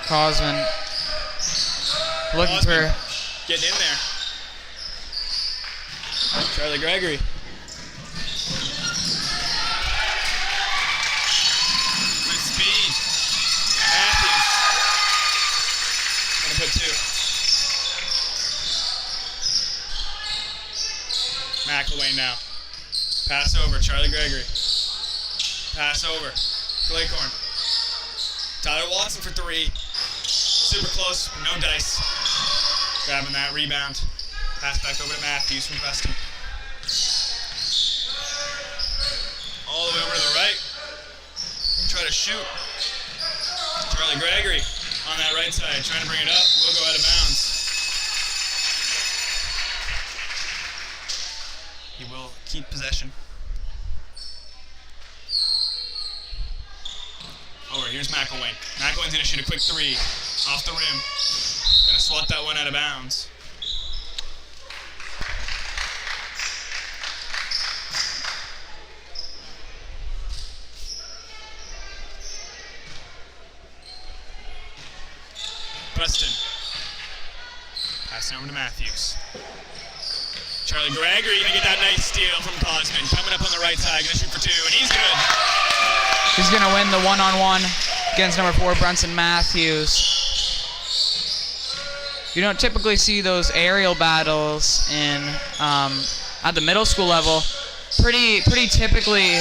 Cosman looking for... Getting in there. Charlie Gregory. With speed. Matthews. Gonna put two. McElwain now. Pass over, Charlie Gregory. Pass over, Claycorn. Tyler Watson for three. Super close, no dice. Grabbing that rebound. Pass back over to Matthews from Preston. All the way over to the right. Try to shoot. Charlie Gregory on that right side, trying to bring it up. We'll go out of bounds. He will keep possession. Over, here's McElwain. McElwain's going to shoot a quick three off the rim. Going to swat that one out of bounds. Preston. Passing over to Matthews. Charlie Gregory going to get that nice steal from Cosman. Coming up on the right side, going to shoot for two, and he's good. He's going to win the one-on-one against number 4, Brunson Matthews. You don't typically see those aerial battles in at the middle school level. pretty typically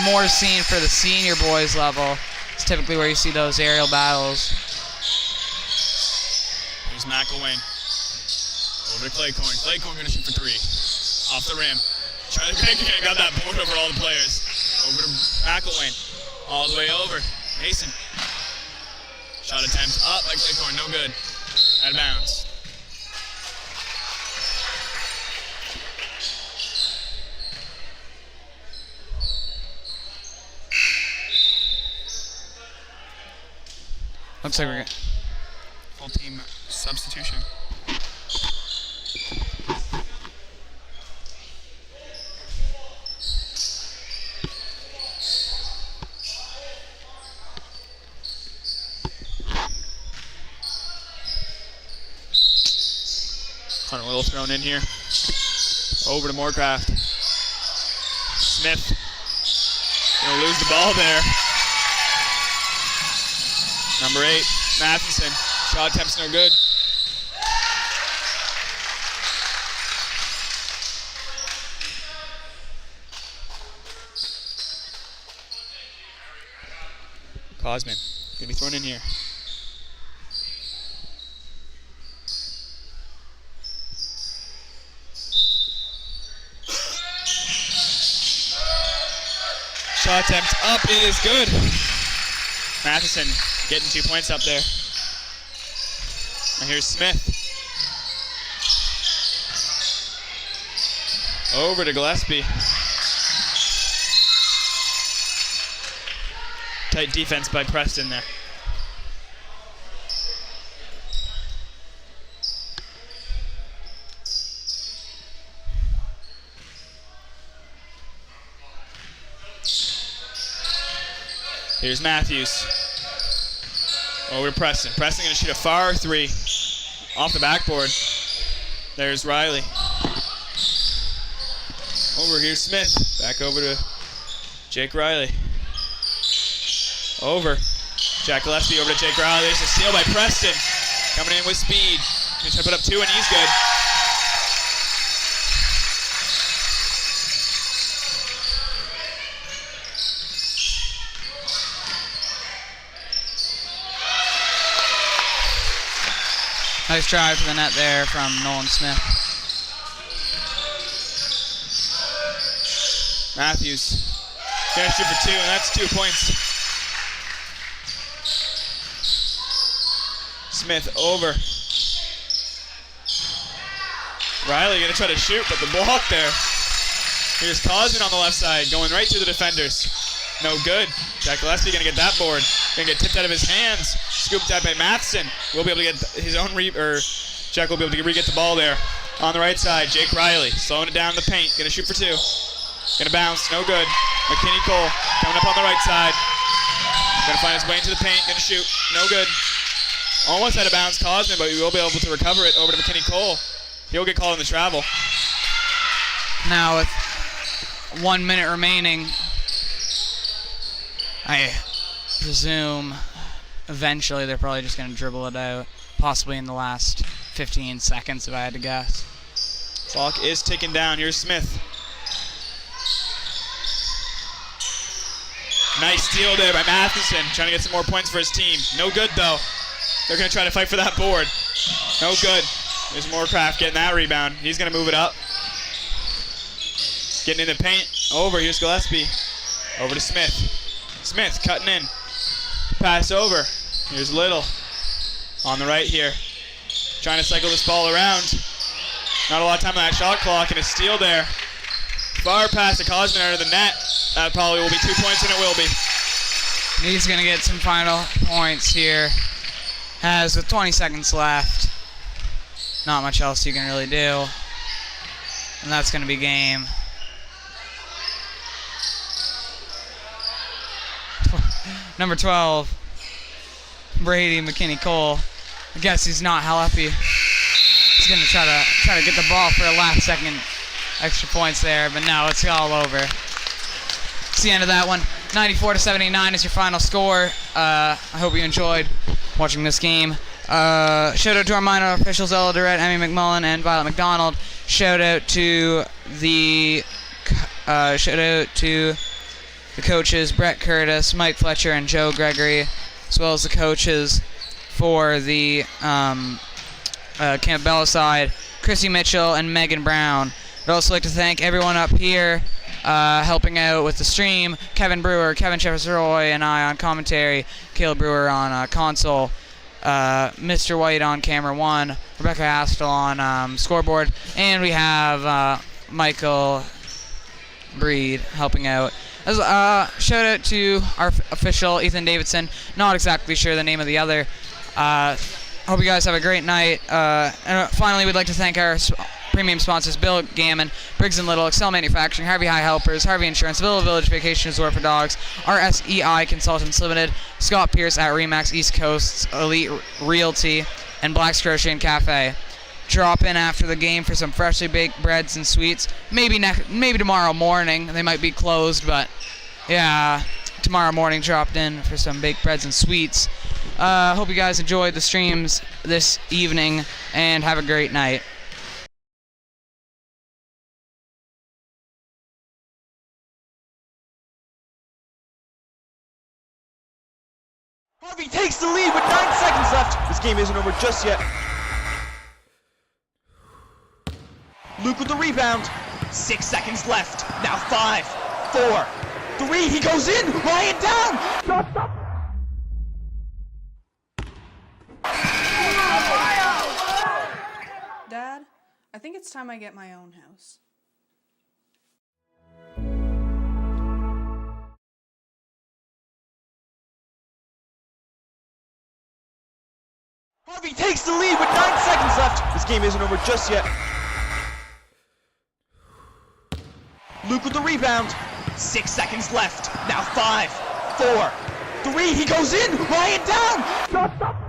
more seen for the senior boys level. It's typically where you see those aerial battles. Here's McElwain. Over to Claycorn. Claycorn gonna shoot for 3. Off the rim. Try to got that board over all the players. Over to McElwain. All the way over. Mason. Shot attempt up by Claycorn. No good. Out of bounds. Looks like we're good. Full team substitution. Connor Little thrown in here. Over to Moorcraft. Smith. Gonna lose the ball there. Number 8, Matheson. Shot attempt's no good. Cosman. Gonna be thrown in here. Shot attempt up, it is good. Matheson getting 2 points up there. And here's Smith. Over to Gillespie. Tight defense by Preston there. Here's Matthews. Over to Preston. Preston gonna shoot a far 3 off the backboard. There's Riley. Over here's Smith. Back over to Jake Riley. Over. Jack Gillespie over to Jake Riley. There's a steal by Preston. Coming in with speed. He's gonna put up 2 and he's good. Nice drive to the net there from Nolan Smith. Matthews gonna shoot for 2, and that's 2 points. Smith over. Riley gonna try to shoot, but the block there. Here's Cosman on the left side, going right through the defenders. No good. Jack Gillespie gonna get that board. Gonna get tipped out of his hands. Scooped out by Matheson. Will be able to get his own Jack will be able to re-get the ball there. On the right side, Jake Riley slowing it down in the paint. Gonna shoot for 2. Gonna bounce. No good. McKinney Cole coming up on the right side. Gonna find his way into the paint. Gonna shoot. No good. Almost out of bounds, Cosman, but we will be able to recover it over to McKinney Cole. He'll get called in the travel. Now with 1 minute remaining, I presume eventually they're probably just going to dribble it out, possibly in the last 15 seconds if I had to guess. Clock is ticking down. Here's Smith. Nice steal there by Matheson, trying to get some more points for his team. No good though. They're going to try to fight for that board. No good. There's Moorcraft getting that rebound. He's going to move it up. Getting in the paint. Over. Here's Gillespie. Over to Smith. Smith cutting in. Pass over. Here's Little. On the right here. Trying to cycle this ball around. Not a lot of time on that shot clock, and a steal there. Far past the Cosman out of the net. That probably will be 2 points, and it will be. He's going to get some final points here. As with 20 seconds left, not much else you can really do. And that's going to be game. Number 12, Brady McKinney Cole. I guess he's not happy. He's going to try to get the ball for a last second extra points there, but no, it's all over. It's the end of that one. 94-79 is your final score. I hope you enjoyed watching this game. Shout out to our minor officials, Ella Durrett, Emmy McMullen, and Violet McDonald. Shout out to the Shout out to the coaches Brett Curtis, Mike Fletcher, and Joe Gregory, as well as the coaches for the Campobello side, Chrissy Mitchell and Megan Brown. I'd also like to thank everyone up here helping out with the stream. Kevin Brewer, Kevin Chefs-Roy, and I on commentary. Caleb Brewer on console. Mr. White on camera 1. Rebecca Astle on scoreboard. And we have Michael Breed helping out. Shout out to our official, Ethan Davidson. Not exactly sure the name of the other. Hope you guys have a great night. And finally, we'd like to thank our premium sponsors: Bill Gammon, Briggs and Little, Excel Manufacturing, Harvey High Helpers, Harvey Insurance, Villa Village Vacation Resort for Dogs, RSEI Consultants Ltd, Scott Pierce at Remax East Coast Elite Realty, and Black's Grocery and Café. Drop in after the game for some freshly baked breads and sweets. Maybe tomorrow morning. They might be closed, but yeah, tomorrow morning dropped in for some baked breads and sweets. Hope you guys enjoyed the streams this evening and have a great night. Harvey takes the lead with 9 seconds left. This game isn't over just yet. Luke with the rebound. 6 seconds left. Now 5, 4, 3. He goes in. Ryan down. Shot stop. Dad, I think it's time I get my own house. Harvey takes the lead with 9 seconds left. This game isn't over just yet. Luke with the rebound. 6 seconds left. Now 5, 4, 3. He goes in. Ryan down. Shot stop.